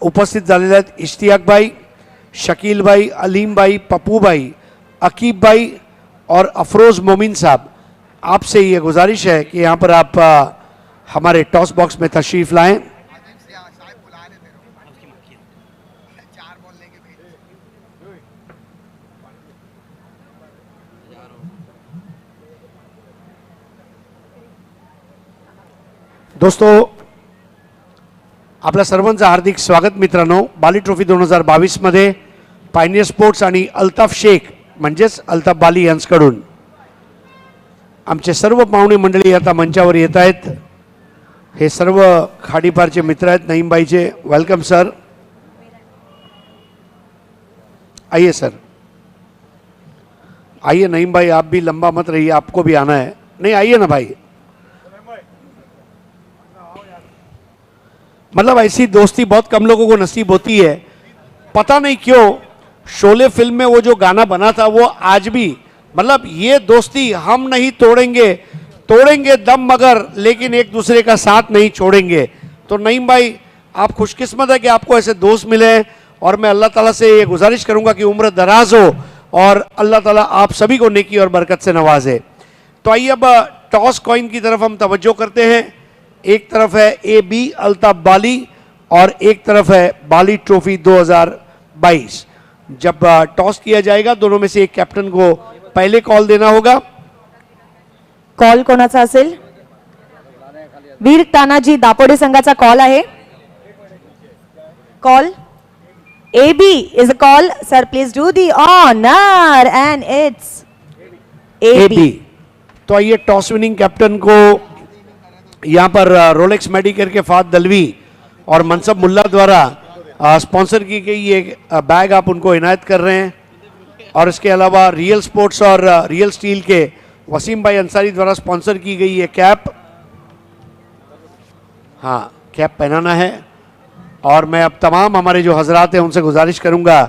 उपस्थित झालेले आहेत. इश्तियाकबाई, शकीलबाई, अलीमबाई, पप्पूबाई, अकीबबाई और अफरोज़ मोमिन साहब, आपसे ये गुजारिश है कि यहाँ पर आप हमारे टॉस बॉक्स में तशरीफ़ लाएं. दोस्तों, आपल्या सर्वांचं हार्दिक स्वागत. मित्रांनो, बाली ट्रॉफी 2022 मध्ये पायनियर स्पोर्ट्स आणि अल्ताफ शेख म्हणजेच अल्ताफ बाली यांच्याकडून आमचे सर्व पाहुणे मंडळी आता मंचावर येत आहेत. हे सर्व खाडीपारचे मित्र आहेत. नईमबाईचे वेलकम सर. आइए सर, आइए नईम भाई, आप भी लंबा मत रहिए, आपको भी आना है. नहीं, आइए ना भाई. मतलब ऐसी दोस्ती बहुत कम लोगों को नसीब होती है. पता नहीं क्यों शोले फिल्म में वो जो गाना बना था वो आज भी, मतलब ये दोस्ती हम नहीं तोड़ेंगे, तोड़ेंगे दम मगर, लेकिन एक दूसरे का साथ नहीं छोड़ेंगे. तो नईम भाई, आप खुशकिस्मत है कि आपको ऐसे दोस्त मिले हैं और मैं अल्लाह ताला से ये गुजारिश करूंगा कि उम्र दराज हो और अल्लाह ताला आप सभी को नेकी और बरकत से नवाजे. तो आइए अब टॉस कॉइन की तरफ हम तवज्जो करते हैं. एक तरफ है AB अल्ताफ बाली और एक तरफ है बाली ट्रॉफी 2022. जब टॉस किया जाएगा दोनों में से एक कैप्टन को पहले कॉल देना होगा. कॉल कोणाचा असेल? वीर तानाजी दापोडे संघाचा कॉल आहे. Call AB is a call. Sir, please do the honor and it's AB. तो आइए टॉस विनिंग कैप्टन को यहाँ पर रोलेक्स मेडिकेयर के फाद दलवी और मनसब मुल्ला द्वारा स्पॉन्सर की गई ये बैग आप उनको इनायत कर रहे हैं. और इसके अलावा रियल स्पोर्ट्स और रियल स्टील के वसीम भाई अंसारी द्वारा स्पॉन्सर की गई ये कैप, हाँ कैप पहनाना है. और मैं अब तमाम हमारे जो हजरात हैं उनसे गुजारिश करूंगा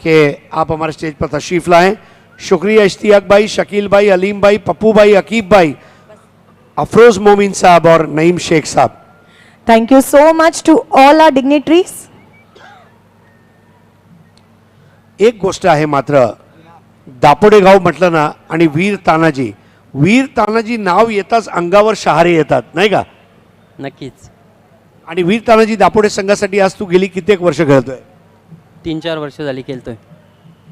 कि आप हमारे स्टेज पर तशरीफ़ लाएं. शुक्रिया इश्तियाक भाई, शकील भाई, अलीम भाई, पप्पू भाई, अकीब भाई, अफरोज़ मोमिन साहब और नईम शेख साहब. Thank you so much to all our dignitaries. एक गोष्ट आहे मात्र, दापोडे गाव म्हटलं ना आणि वीर तानाजी नाव येताच अंगावर शहारे येतात, नाही का? नक्कीच. आणि वीर तानाजी दापोडे संघासाठी आज तू गेली कित्येक वर्ष खेळतोय 3-4 वर्ष झाली खेळतोय.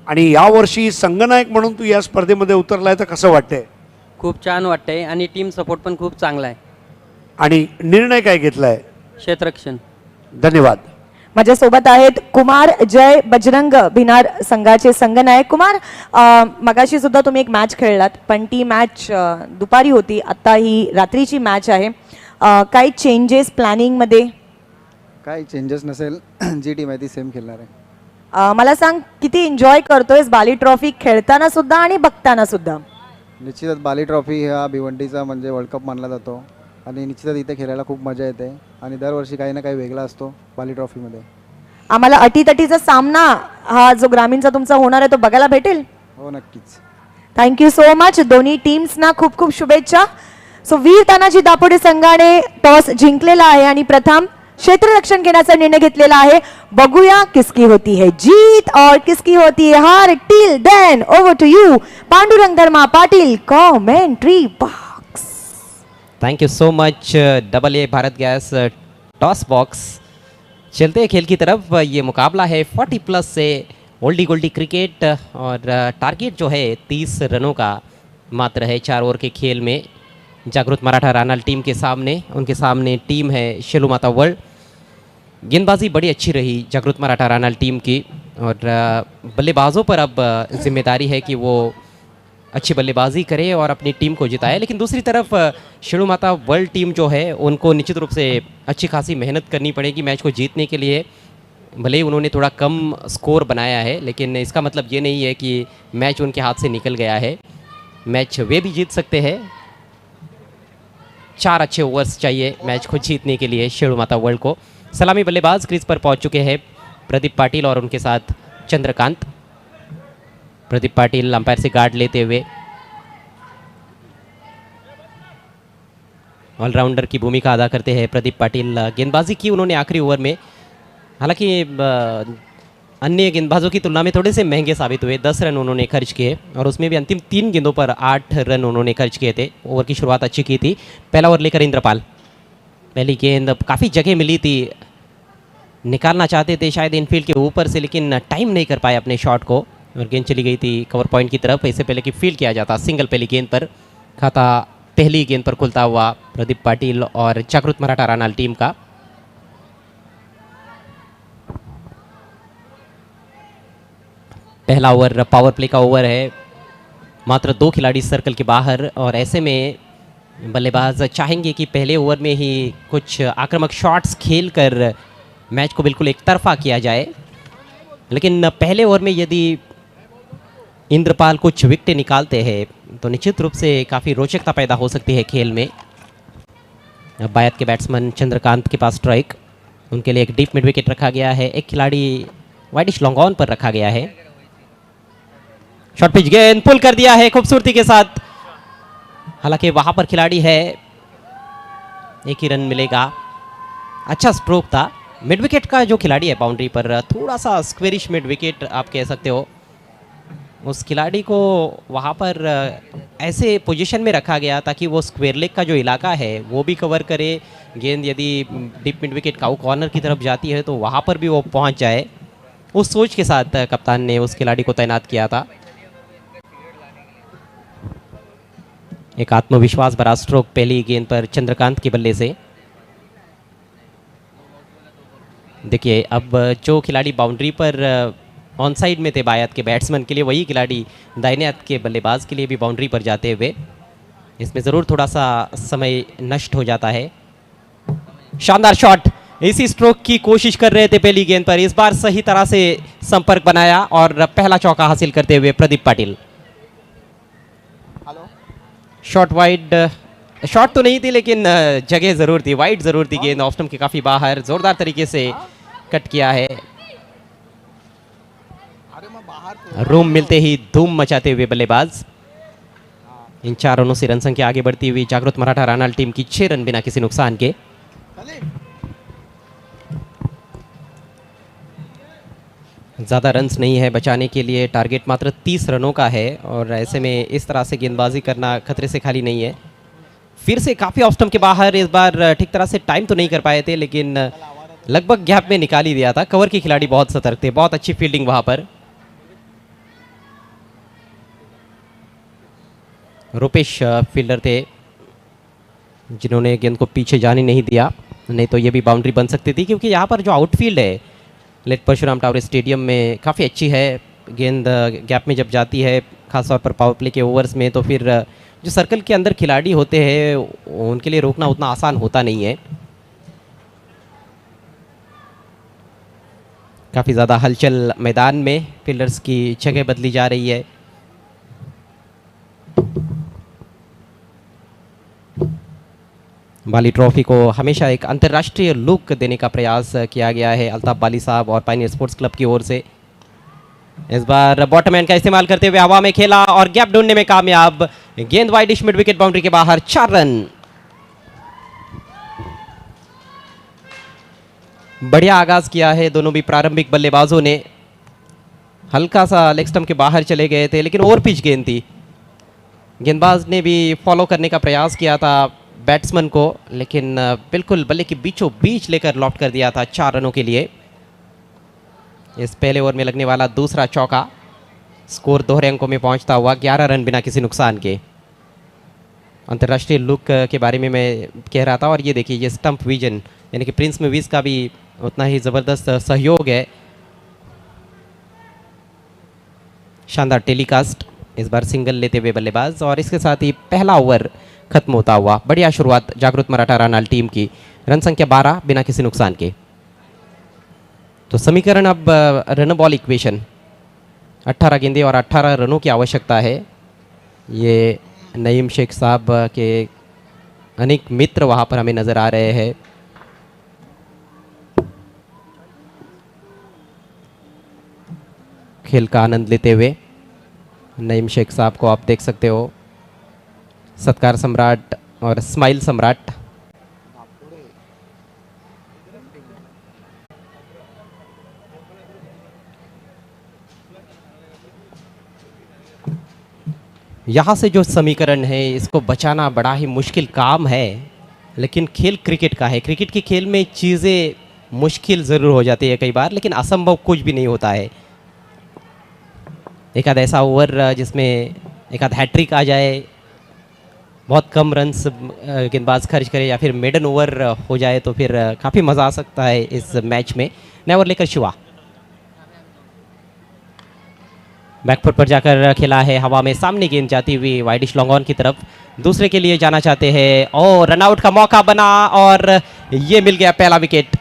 आणि या वर्षी संघनायक म्हणून तू या स्पर्धेमध्ये उतरलाय, तर कसं वाटतंय? खूप छान वाटतंय आणि टीम सपोर्ट पण खूप चांगला आहे. आणि निर्णय काय घेतलाय? क्षेत्ररक्षण. धन्यवाद. माझ्यासोबत आहेत कुमार जय बजरंग भिनार संघाचे संघनायक. कुमार, मगाशी सुद्धा तुम्ही एक मॅच खेळलात, पण ती मॅच दुपारी होती, आता ही रात्रीची मॅच आहे. काही चेंजेस प्लॅनिंगमध्ये? काय चेंजेस नसेल, जी टीम आहे ती सेम खेळणार आहे. मला सांग, किती एन्जॉय करतोयस बाली ट्रॉफी खेळताना सुद्धा आणि बघताना सुद्धा? निश्चितच बाली ट्रॉफी हा भिवंडीचा म्हणजे वर्ल्ड कप मानला जातो आणि निश्चितच इथे खेळायला खूप मजा येते आणि दरवर्षी काही ना काही वेगळा असतो बाली ट्रॉफीमध्ये. आम्हाला अटीतटीचा सामना हा जो ग्रामीणचा तुमचा होणार आहे तो बघायला भेटेल? हो, नक्कीच. Thank you so much. दोन्ही टीम्सना खूप खूप शुभेच्छा. सो वीर तानाजी दापोडे संघाने टॉस जिंकलेला आहे आणि प्रथम क्षेत्ररक्षण घेण्याचा निर्णय घेतलेला आहे. बघूया किसकी होती है जीत और किसकी होती है हार. Till then over to you Pandurang Dharma Patil, commentary box. Thank you so much AA Bharat gas toss box. चलते हैं खेल की तरफ. ये मुकाबला है 40+ से ओल्डी गोल्डी क्रिकेट और टारगेट जो है 30 रनों का मात्र है 4 ओवर के खेल में. जागृत मराठा रानाल टीम के सामने, उनके सामने टीम है शेलू माता वर्ल्ड. गेंदबाजी बड़ी अच्छी रही जागृत मराठा रानाल टीम की और बल्लेबाजों पर अब जिम्मेदारी है कि वो अच्छी बल्लेबाजी करे और अपनी टीम को जिताए. लेकिन दूसरी तरफ शेलू माता वर्ल्ड टीम जो है उनको निश्चित रूप से अच्छी खासी मेहनत करनी पड़ेगी मैच को जीतने के लिए. भले ही उन्होंने थोड़ा कम स्कोर बनाया है, लेकिन इसका मतलब ये नहीं है कि मैच उनके हाथ से निकल गया है। मैच वे भी जीत सकते हैं। 4 अच्छे ओवर्स चाहिए मैच को जीतने के लिए शेरू माता वर्ल्ड को। सलामी बल्लेबाज क्रीज पर पहुंच चुके हैं प्रदीप पाटिल और उनके साथ चंद्रकांत। प्रदीप पाटिल अंपायर से गार्ड लेते हुए ऑलराउंडर की भूमिका अदा करते हैं प्रदीप पाटिल। गेंदबाजी की उन्होंने आखिरी ओवर में, हालांकि अन्य गेंदबाजों की तुलना में थोड़े से महंगे साबित हुए। 10 रन उन्होंने खर्च किए और उसमें भी अंतिम 3 गेंदों पर 8 रन उन्होंने खर्च किए थे। ओवर की शुरुआत अच्छी की थी। पहला ओवर लेकर इंद्रपाल, पहली गेंद काफ़ी जगह मिली थी, निकालना चाहते थे शायद इनफील्ड के ऊपर से, लेकिन टाइम नहीं कर पाए अपने शॉट को और गेंद चली गई थी कवर पॉइंट की तरफ। इससे पहले कि फील्ड किया जाता सिंगल पहली गेंद पर। खाता पहली गेंद पर खुलता हुआ प्रदीप पाटिल और जागृत मराठा रानाल टीम का। पहला ओवर पावर प्ले का ओवर है, मात्र 2 खिलाड़ी सर्कल के बाहर और ऐसे में बल्लेबाज चाहेंगे कि पहले ओवर में ही कुछ आक्रामक शॉट्स खेलकर मैच को बिल्कुल एक तरफा किया जाए। लेकिन पहले ओवर में यदि इंद्रपाल कुछ विकेट निकालते हैं तो निश्चित रूप से काफ़ी रोचकता पैदा हो सकती है खेल में। अब बायत के बैट्समैन चंद्रकांत के पास स्ट्राइक, उनके लिए एक डीप मिड विकेट रखा गया है। एक खिलाड़ी वाइडिश लॉन्ग ऑन पर रखा गया है। शॉर्ट पिच गेंद पुल कर दिया है खूबसूरती के साथ, हालांकि वहां पर खिलाड़ी है, एक ही रन मिलेगा। अच्छा स्ट्रोक था। मिड विकेट का जो खिलाड़ी है बाउंड्री पर, थोड़ा सा स्क्वेरिश मिड विकेट आप कह सकते हो, उस खिलाड़ी को वहाँ पर ऐसे पोजीशन में रखा गया ताकि वो स्क्वेयर लेग का जो इलाका है वो भी कवर करे। गेंद यदि deep mid wicket cow corner की तरफ जाती है तो वहाँ पर भी वो पहुँच जाए, उस सोच के साथ कप्तान ने उस खिलाड़ी को तैनात किया था। एक आत्मविश्वास भरा स्ट्रोक पहली गेंद पर चंद्रकांत के बल्ले से। देखिए अब जो खिलाड़ी बाउंड्री पर ऑन साइड में थे बायात के बैट्समैन के लिए, वही खिलाड़ी दाहिने हाथ के बल्लेबाज के लिए भी बाउंड्री पर जाते हुए, इसमें ज़रूर थोड़ा सा समय नष्ट हो जाता है। शानदार शॉट, इसी स्ट्रोक की कोशिश कर रहे थे पहली गेंद पर, इस बार सही तरह से संपर्क बनाया और पहला चौका हासिल करते हुए Pradeep Patil. Shot wide, shot तो नहीं थी लेकिन जगह ज़रूर थी, वाइड ज़रूर थी। गेंद ऑफ स्टंप के काफ़ी बाहर, ज़ोरदार तरीके से कट किया है। रूम मिलते ही धूम मचाते हुए बल्लेबाज। इन 4 रनों से रन संख्या आगे बढ़ती हुई जागृत मराठा रानाल टीम की 6 रन बिना किसी नुकसान के। ज़्यादा रन्स नहीं है बचाने के लिए, टारगेट मात्र 30 रनों का है और ऐसे में इस तरह से गेंदबाजी करना खतरे से खाली नहीं है। फिर से काफ़ी ऑफ स्टंप के बाहर, इस बार ठीक तरह से टाइम तो नहीं कर पाए थे लेकिन लगभग गैप में निकाल ही दिया था। कवर के खिलाड़ी बहुत सतर्क थे, बहुत अच्छी फील्डिंग वहाँ पर। रूपेश फील्डर थे जिन्होंने गेंद को पीछे जाने नहीं दिया, नहीं तो ये भी बाउंड्री बन सकती थी, क्योंकि यहाँ पर जो आउटफील्ड है लेट परशुराम टावर स्टेडियम में काफ़ी अच्छी है। गेंद गैप में जब जाती है, खासतौर पर पावर प्ले के ओवर्स में, तो फिर जो सर्कल के अंदर खिलाड़ी होते हैं उनके लिए रोकना उतना आसान होता नहीं है। काफ़ी ज़्यादा हलचल मैदान में, फील्डर्स की जगह बदली जा रही है। बाली ट्रॉफी को हमेशा एक अंतर्राष्ट्रीय लुक देने का प्रयास किया गया है अल्ताफ बाली साहब और पायनियर स्पोर्ट्स क्लब की ओर से। इस बार बॉटमैन का इस्तेमाल करते हुए हवा में खेला और गैप ढूंढने में कामयाब। गेंद वाइडिश मिड विकेट बाउंड्री के बाहर, 4 रन। बढ़िया आगाज किया है दोनों भी प्रारंभिक बल्लेबाजों ने। हल्का सा लेग स्टंप के बाहर चले गए थे लेकिन ओवर पिच गेंद थी। गेंदबाज ने भी फॉलो करने का प्रयास किया था बैट्समैन को, लेकिन बिल्कुल बल्ले के बीचों बीच लेकर लॉफ्ट कर दिया था 4 रनों के लिए। इस पहले ओवर में लगने वाला दूसरा चौका, स्कोर दोहरे अंकों में पहुंचता हुआ 11 रन बिना किसी नुकसान के। अंतर्राष्ट्रीय लुक के बारे में मैं कह रहा था और ये देखिए, ये स्टंप विजन यानी कि प्रिंस मूवीज़ का भी उतना ही ज़बरदस्त सहयोग है। शानदार टेलीकास्ट, इस बार सिंगल लेते हुए बल्लेबाज और इसके साथ ही पहला ओवर खत्म होता हुआ। बढ़िया शुरुआत जागृत मराठा रानाल टीम की, रन संख्या 12 बिना किसी नुकसान के। तो समीकरण अब रन बॉल इक्वेशन, 18 गेंदें और 18 रनों की आवश्यकता है। ये नईम शेख साहब के अनेक मित्र वहाँ पर हमें नज़र आ रहे हैं। खेल का आनंद लेते हुए नईम शेख साहब को आप देख सकते हो, सत्कार सम्राट और स्माइल सम्राट। यहाँ से जो समीकरण है इसको बचाना बड़ा ही मुश्किल काम है, लेकिन खेल क्रिकेट का है। क्रिकेट के खेल में चीज़ें मुश्किल ज़रूर हो जाती है कई बार, लेकिन असंभव कुछ भी नहीं होता है। एक आध ऐसा ओवर जिसमें एक आध हैट्रिक आ जाए, बहुत कम रन्स गेंदबाज खर्च करे, या फिर मेडन ओवर हो जाए तो फिर काफ़ी मज़ा आ सकता है इस मैच में। नया ओवर लेकर शिवा बैकफुट पर जाकर खेला है, हवा में सामने गेंद जाती हुई वाइडिश लॉन्ग ऑन की तरफ, दूसरे के लिए जाना चाहते हैं और रनआउट का मौका बना और ये मिल गया पहला विकेट।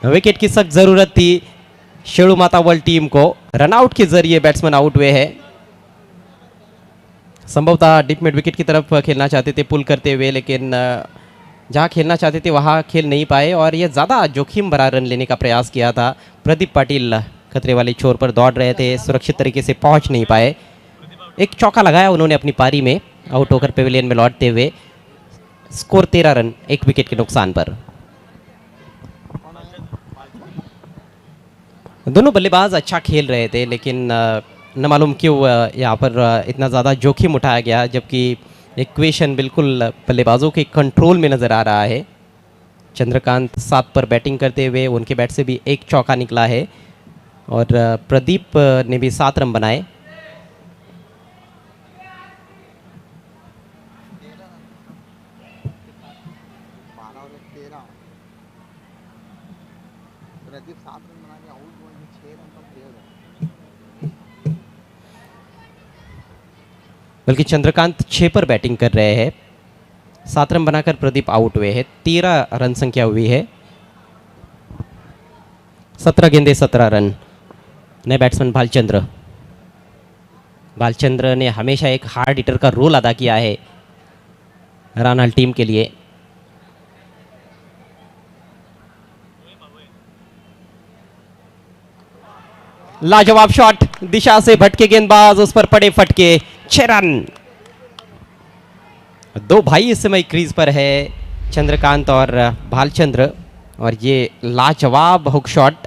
विकेट की सख्त ज़रूरत थी शेड़ू माता वर्ल्ड टीम को। रनआउट के जरिए बैट्समैन आउट हुए हैं। संभवतः डिप मिड विकेट की तरफ खेलना चाहते थे पुल करते हुए, लेकिन जहाँ खेलना चाहते थे वहाँ खेल नहीं पाए और ये ज़्यादा जोखिम भरा रन लेने का प्रयास किया था। प्रदीप पाटिल खतरे वाले छोर पर दौड़ रहे थे, सुरक्षित तरीके से पहुँच नहीं पाए। एक चौका लगाया उन्होंने अपनी पारी में, आउट होकर पेविलियन में लौटते हुए। स्कोर 13 रन 1 विकेट के नुकसान पर। दोनों बल्लेबाज अच्छा खेल रहे थे, लेकिन न मालूम क्यों यहाँ पर इतना ज़्यादा जोखिम उठाया गया, जबकि इक्वेशन बिल्कुल बल्लेबाजों के कंट्रोल में नज़र आ रहा है। चंद्रकांत 7 पर बैटिंग करते हुए उनके बैट से भी एक चौका निकला है और प्रदीप ने भी 7 रन बनाए। बल्कि चंद्रकांत 6 पर बैटिंग कर रहे हैं। 7 रन बनाकर प्रदीप आउट हुए हैं। 13 रन संख्या हुई है। 17 गेंदे 17 रन। नए बैट्समैन भालचंद्र। भालचंद्र ने हमेशा एक हार्ड हिटर का रोल अदा किया है रानाल टीम के लिए। लाजवाब शॉट, दिशा से भटके गेंदबाज, उस पर पड़े फटके। 6 रन। 2 भाई इस समय क्रीज पर है, चंद्रकांत और भालचंद्र, और ये लाजवाब हुक शॉट।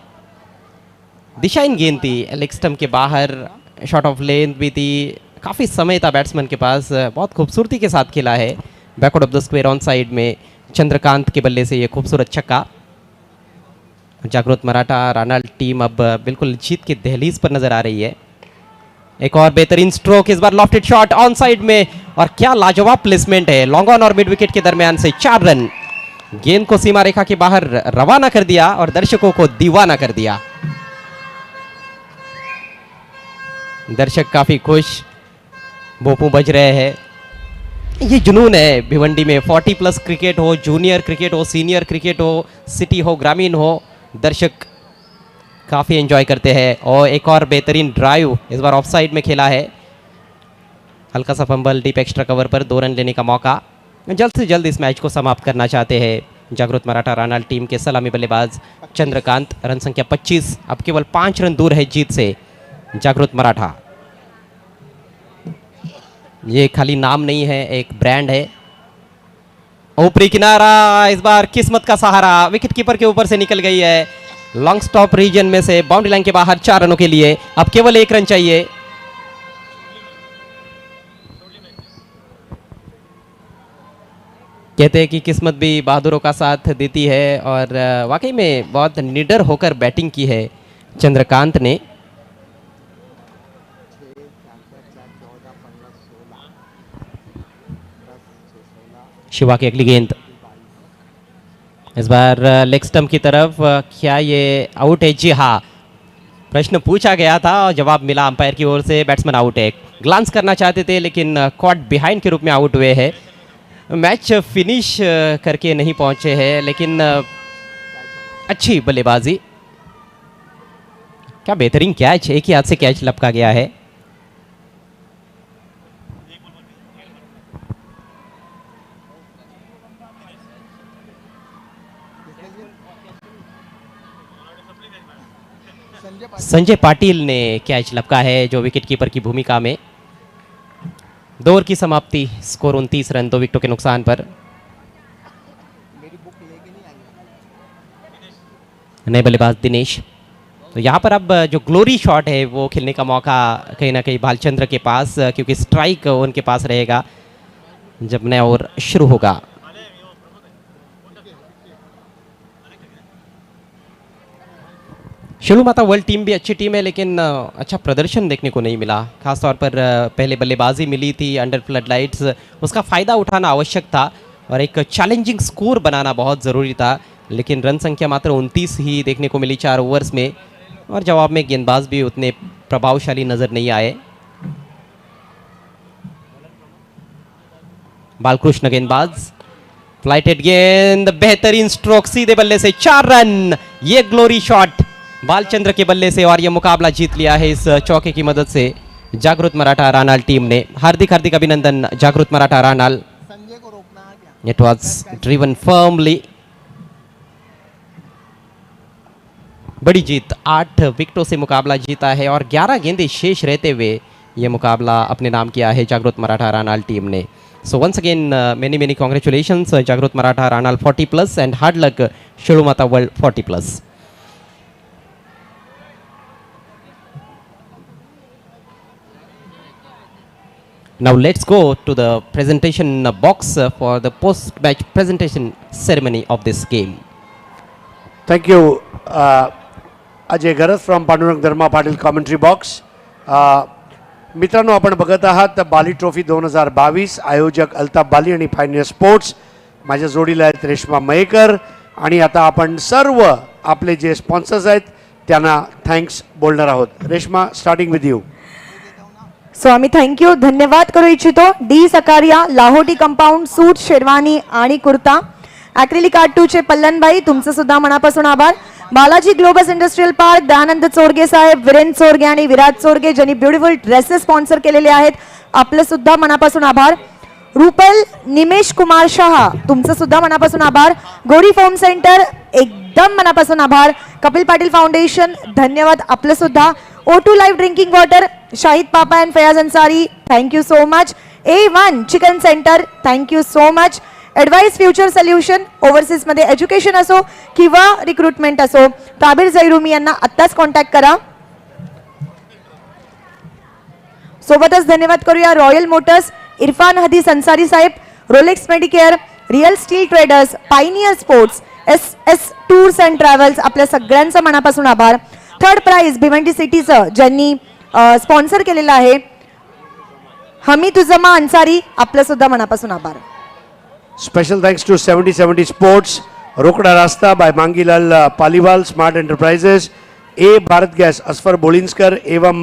दिशा इन गेंद थी, लेग स्टंप के बाहर, शॉट ऑफ लेंथ भी थी, काफ़ी समय था बैट्समैन के पास, बहुत खूबसूरती के साथ खेला है। Backward of the square on side में चंद्रकांत के बल्ले से ये खूबसूरत छक्का। जागृत मराठा रानाल टीम अब बिल्कुल जीत की दहलीज पर नजर आ रही है। एक और बेहतरीन स्ट्रोक, इस बार लॉफ्टेड शॉट ऑन साइड में, और क्या लाजवाब प्लेसमेंट है। लॉन्ग ऑन और मिड विकेट के दरमियान से 4 रन। गेंद को सीमा रेखा के बाहर रवाना कर दिया और दर्शकों को दीवाना कर दिया। दर्शक काफी खुश, भोंपू बज रहे हैं। ये जुनून है भिवंडी में। 40+ क्रिकेट हो, जूनियर क्रिकेट हो, सीनियर क्रिकेट हो, सिटी हो, ग्रामीण हो, दर्शक काफ़ी एंजॉय करते हैं। और एक और बेहतरीन ड्राइव, इस बार ऑफ साइड में खेला है। हल्का सा फंबल, डीप एक्स्ट्रा कवर पर 2 रन लेने का मौका। जल्द से जल्द इस मैच को समाप्त करना चाहते हैं जागृत मराठा रानाल टीम के सलामी बल्लेबाज चंद्रकांत। रन संख्या 25, अब केवल 5 रन दूर है जीत से जागृत मराठा। ये खाली नाम नहीं है, एक ब्रांड है। ऊपरी किनारा, इस बार किस्मत का सहारा, विकेट कीपर के ऊपर से निकल गई है। लॉन्ग स्टॉप रीजन में से बाउंड्री लाइन के बाहर 4 रनों के लिए अब केवल 1 रन चाहिए। कहते हैं कि किस्मत भी बहादुरों का साथ देती है, और वाकई में बहुत निडर होकर बैटिंग की है चंद्रकांत ने। शिवा की अगली गेंद, इस बार लेग स्टंप की तरफ, क्या ये आउट है? जी हाँ, प्रश्न पूछा गया था और जवाब मिला अंपायर की ओर से, बैट्समैन आउट है। ग्लांस करना चाहते थे लेकिन कॉट बिहाइंड के रूप में आउट हुए हैं। मैच फिनिश करके नहीं पहुंचे हैं, लेकिन अच्छी बल्लेबाजी। क्या बेहतरीन कैच, एक ही हाथ से कैच लपका गया है। संजय पाटिल ने कैच लपका है जो विकेट कीपर की भूमिका में। 2 ओवर की समाप्ति, स्कोर 29 रन, 2 विकेटों के नुकसान पर। नए बल्लेबाज दिनेश। तो यहाँ पर अब जो ग्लोरी शॉट है वो खेलने का मौका कहीं ना कहीं भालचंद्र के पास, क्योंकि स्ट्राइक उनके पास रहेगा जब नया ओवर शुरू होगा। शिलू माता वर्ल्ड टीम भी अच्छी टीम है, लेकिन अच्छा प्रदर्शन देखने को नहीं मिला। खासतौर पर पहले बल्लेबाजी मिली थी अंडर फ्लड लाइट्स, उसका फ़ायदा उठाना आवश्यक था और एक चैलेंजिंग स्कोर बनाना बहुत ज़रूरी था, लेकिन रन संख्या मात्र 29 ही देखने को मिली 4 ओवर्स में, और जवाब में गेंदबाज भी उतने प्रभावशाली नज़र नहीं आए। बालकृष्ण गेंदबाज, फ्लाइटेड गेंद, बेहतरीन स्ट्रोक, सीधे बल्ले से 4 रन, ये ग्लोरी शॉट बालचंद्र के बल्ले से, और ये मुकाबला जीत लिया है इस चौके की मदद से जागृत मराठा रानाल टीम ने। हार्दिक हार्दिक अभिनंदन Jagrut Maratha Ranal. It was driven firmly. बड़ी जीत, 8 विकेटों से मुकाबला जीता है और 11 गेंदें शेष रहते हुए ये मुकाबला अपने नाम किया है जागृत मराठा रानाल टीम ने। So once again many congratulations Jagrut Maratha Ranal 40+ and hard luck Shilu Mata world 40+. Now let's go to the presentation box for the post-match presentation ceremony of this game. Thank you, Ajay Garaj from Pandurang Dharma Patil commentary box. मित्रांनो, आपण बघत आहात बाली ट्रॉफी 2022. आयोजक अल्ताफ बाली आणि फायनियर sports. माझ्या जोडीला आहेत रेश्मा मयेकर. आणि आता आपण सर्व आपले जे स्पॉन्सर्स आहेत त्यांना थँक्स बोलणार आहोत. Reshma, starting with you. So आम्ही थँक्यू, धन्यवाद करू इच्छितो D Sakaria, Lahoti compound, suit, sherwani आणि कुर्ता, ॲक्रिलिक आर्ट 2 चे पल्लनबाई, तुमचं सुद्धा मनापासून आभार. Balaji Globus industrial park, Dayanand Chorge साहेब, वीरेंद्र चोरगे आणि विराज चोरगे ज्यांनी ब्युटिफुल ड्रेसेस स्पॉन्सर केलेले आहेत, आपलं सुद्धा मनापासून आभार. रुपल निमेश कुमार शहा, तुमचं सुद्धा मनापासून आभार. गोरी फोम सेंटर, एकदम मनापासून आभार. कपिल पाटील फाउंडेशन, धन्यवाद आपलं सुद्धा. O2 लाईव्ह ड्रिंकिंग वॉटर, शाहिद पापा and Fayaz Ansari, thank you so much. A1 chicken centre, thank you so much. Advice future solution, ओव्हरसीजमध्ये एज्युकेशन असो किंवा रिक्रुटमेंट असो, ताबीर जैरुमी यांना आत्ताच कॉन्टॅक्ट करा. सोबतच धन्यवाद करूया रॉयल मोटर्स, इरफान हदीस अन्सारी साहेब, Rolex medicare, real steel traders, pioneer sports, SS tours and travels, आपल्या सगळ्यांचं मनापासून आभार. थर्ड प्राइज भिवंडी सिटीचं ज्यांनी स्पॉन्सर केलेलं आहे, हमीद उजमा अन्सारी, आपलं सुद्धा मनापासून आभार. स्पेशल थैंक्स टू 7070 स्पोर्ट्स, रोकड़ा रास्ता by Mangilal Paliwal, smart enterprises, ए भारत गैस असफर बोलिंस्कर एवं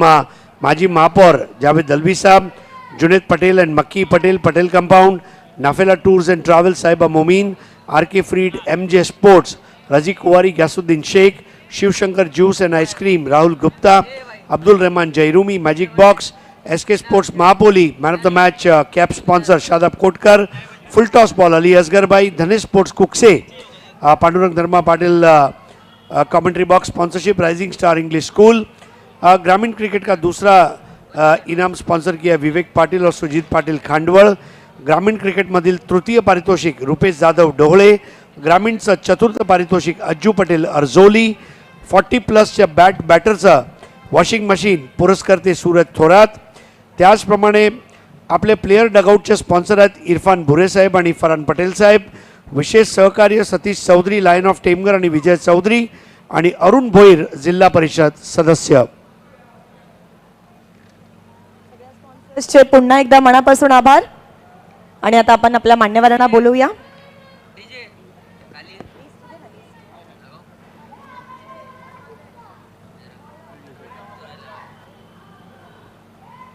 माजी महापौर जावेद दलवी साहब, Junaid Patel and Makki Patel, Patel compound, Nafela tours and travel, Sahiba Momin, RK फ्रीड, MJ sports, Razi Kuwari, Gyasuddin Shaikh, Shivshankar juice and ice cream, Rahul Gupta, Abdul Rahman जयरूमी, मैजिक बॉक्स, SK स्पोर्ट्स महापोली, man of the match cap sponsor Shadab Kotkar, full toss ball Ali Asgar भाई, धनेश स्पोर्ट्स कुकसे, Pandurang Dharma Patil commentary box sponsorship, rising star English school. ग्रामीण cricket का दूसरा इनाम sponsor किया विवेक पाटिल और सुजीत पाटिल खांडवळ. ग्रामीण क्रिकेट मधील तृतीय पारितोषिक रुपेश जाधव ढोहळे. ग्रामीणचं चतुर्थ पारितोषिक अज्जू पटेल अर्जोली. 40+ बॅटरचं वॉशिंग मशीन पुरस्कर्ते सूरज थोरात. त्याचप्रमाणे आपले प्लेयर डगआउटचे स्पॉन्सर आहेत इरफान भुरे साहेब आणि फरान पटेल साहेब. विशेष सहकार्य सतीश चौधरी, लायन ऑफ टेमगर आणि विजय चौधरी आणि अरुण भोईर, जिल्हा परिषद सदस्य. पुन्हा एकदा मनापासून आभार. आणि आता आपण आपल्या मान्यवरांना बोलवूया.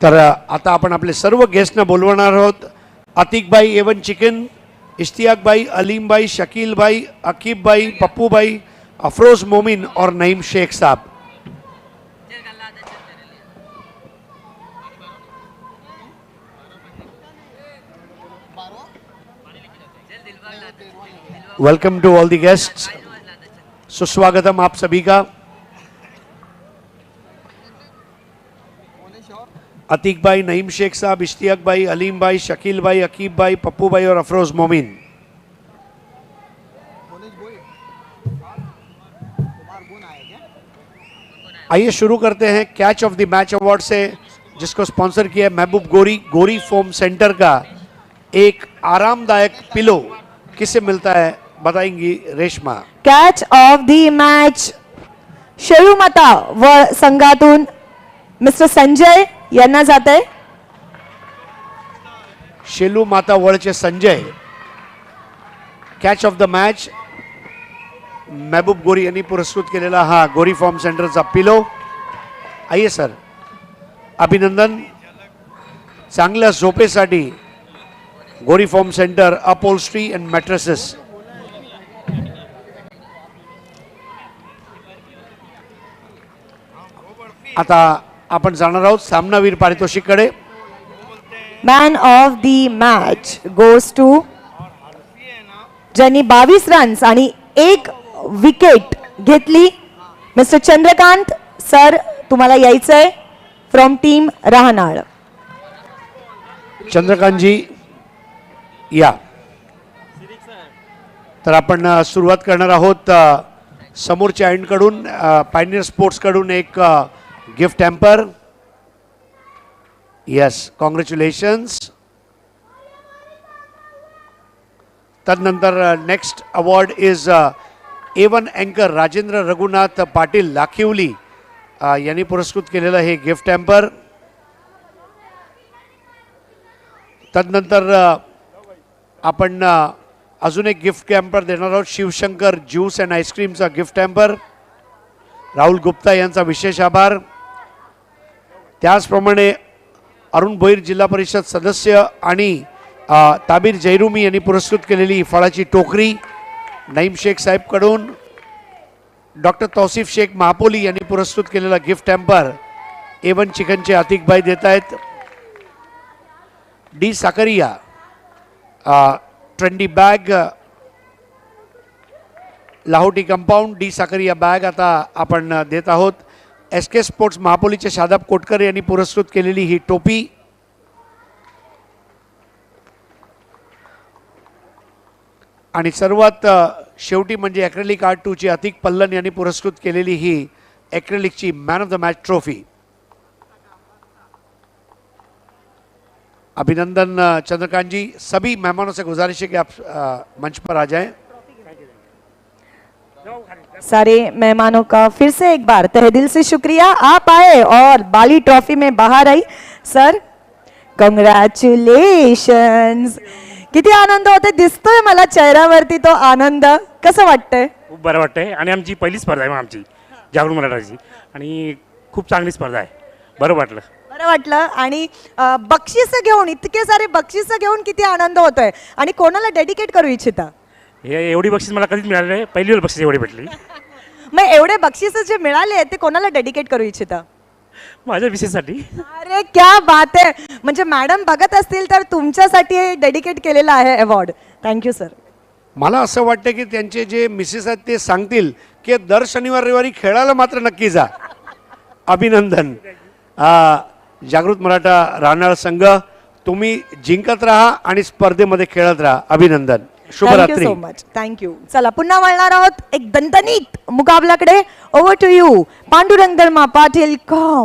तर आता आपण आपले सर्व गेस्टना बोलवणार आहोत. अतिक भाई, एवन चिकन, इश्तियाक भाई, अलीम भाई, शकील भाई, अकीब भाई, पप्पू भाई, अफरोज मोमिन और नईम शेख साहब. Welcome to all the guests, सुस्वागतम आप सभी का। अतीक भाई, नईम शेख साहब, इश्तियाक भाई, अलीम भाई, शकील भाई, अकीब भाई, पप्पू भाई और अफरोज मोमिन। आइए शुरू करते हैं catch of the match award से, जिसको स्पॉन्सर किया है महबूब गोरी। गोरी फोम सेंटर का एक आरामदायक पिलो किसे मिलता है बताएंगी Reshma. Catch of the match Shelumata व संघातून मिस्टर संजय यांना जात आहे। शेलू माता वळचे Sanjay. Catch of the match Mehboob Gori यांनी पुरस्कृत केलेला हा गोरी फॉर्म सेंटरचा पिलो। आइए सर, अभिनंदन। चांगल्या झोपेसाठी Gori foam centre upholstery and mattresses. आता आपण जाणार आहोत सामनावीर पारितोषिककडे। Man of the match goes to ज्यांनी 22 रन्स आणि 1 विकेट घेतली, मिस्टर चंद्रकांत सर, तुम्हाला यायचंय फ्रॉम टीम रहानाळ। चंद्रकांतजी या। तर आपण सुरुवात करणार आहोत समोरच्या एंडकडून, पायनियर स्पोर्ट्सकडून एक गिफ्ट हॅम्पर। Yes, congratulations. तदनंतर नेक्स्ट अवॉर्ड इज A1 अँकर राजेंद्र रघुनाथ पाटील लाखिवली यांनी पुरस्कृत केलेलं हे गिफ्ट हॅम्पर। तदनंतर आपण अजून एक गिफ्ट हॅम्पर देणार आहोत, शिवशंकर ज्यूस अँड आईस्क्रीमचा गिफ्ट हॅम्पर। राहुल गुप्ता यांचा विशेष आभार। त्याचप्रमाणे अरुण भोईर जिल्हा परिषद सदस्य आणि ताबीर जैरुमी यांनी पुरस्कृत केलेली फळाची टोकरी। नईम शेख साहेबकडून डॉक्टर तौसिफ शेख महापोली यांनी पुरस्कृत केलेला गिफ्ट हॅम्पर A1 चिकनचे अतिक भाई देत आहेत। D Sakaria trendy bag Lahoti compound D Sakaria bag आता आपण देत आहोत। SK स्पोर्ट्स महापोलीचे शादाब कोटकर यांनी पुरस्कृत केलेली ही टोपी। आणि सर्वात शेवटी म्हणजे ॲक्रेलिक आर्ट 2 ची अतिक पल्लन यांनी पुरस्कृत केलेली ही ॲक्रेलिकची man of the match trophy. अभिनंदन चंद्रकांत जी। सभी मेहमानों से गुजारिश है कि आप मंच पर आ जाएं। सारे मेहमानों का फिर से एक बार तहे दिल से शुक्रिया, आप आए और बाली ट्रॉफी में बाहर आई। Sir congratulations. किती आनंद होते, दिसतोय मला चेहऱ्यावरती तो आनंद। कसं वाटतंय? खूप बरं वाटतंय आणि आमची पहिली स्पर्धा आहे मग आमची जागरूक मराठाची, आणि खूप चांगली स्पर्धा आहे। बरं वाटलं, बरं वाटलं। आणि बक्षिसं घेऊन, इतके सारे बक्षिसं घेऊन किती आनंद होतोय। आणि कोणाला डेडिकेट करू इच्छिता? हे एवढी बक्षीस मला कधीच मिळालं नाही, पहिली वेळ बक्षीस एवढी भेटली। मग एवढे बक्षिसं जे मिळाले ते कोणाला डेडिकेट करू इच्छिता? माझ्या विशेषसाठी। अरे क्या बात आहे, म्हणजे मॅडम बघत असतील तर तुमच्यासाठी डेडिकेट केलेला आहे अवॉर्ड। Thank you sir. मला असं वाटतं की त्यांचे जे मिसेस आहेत ते सांगतील की दर शनिवार रविवारी खेळायला मात्र नक्की जा। अभिनंदन। जागृत मराठा राहणार संघ, तुम्ही जिंकत राहा आणि स्पर्धेमध्ये खेळत राहा। अभिनंदन, शुभरात्री। Thank you so much, thank you. चला पुन्हा वळणार आहोत एक दणदणीत मुकाबल्याकडे। Over to you Pandurang Dharma Patil com.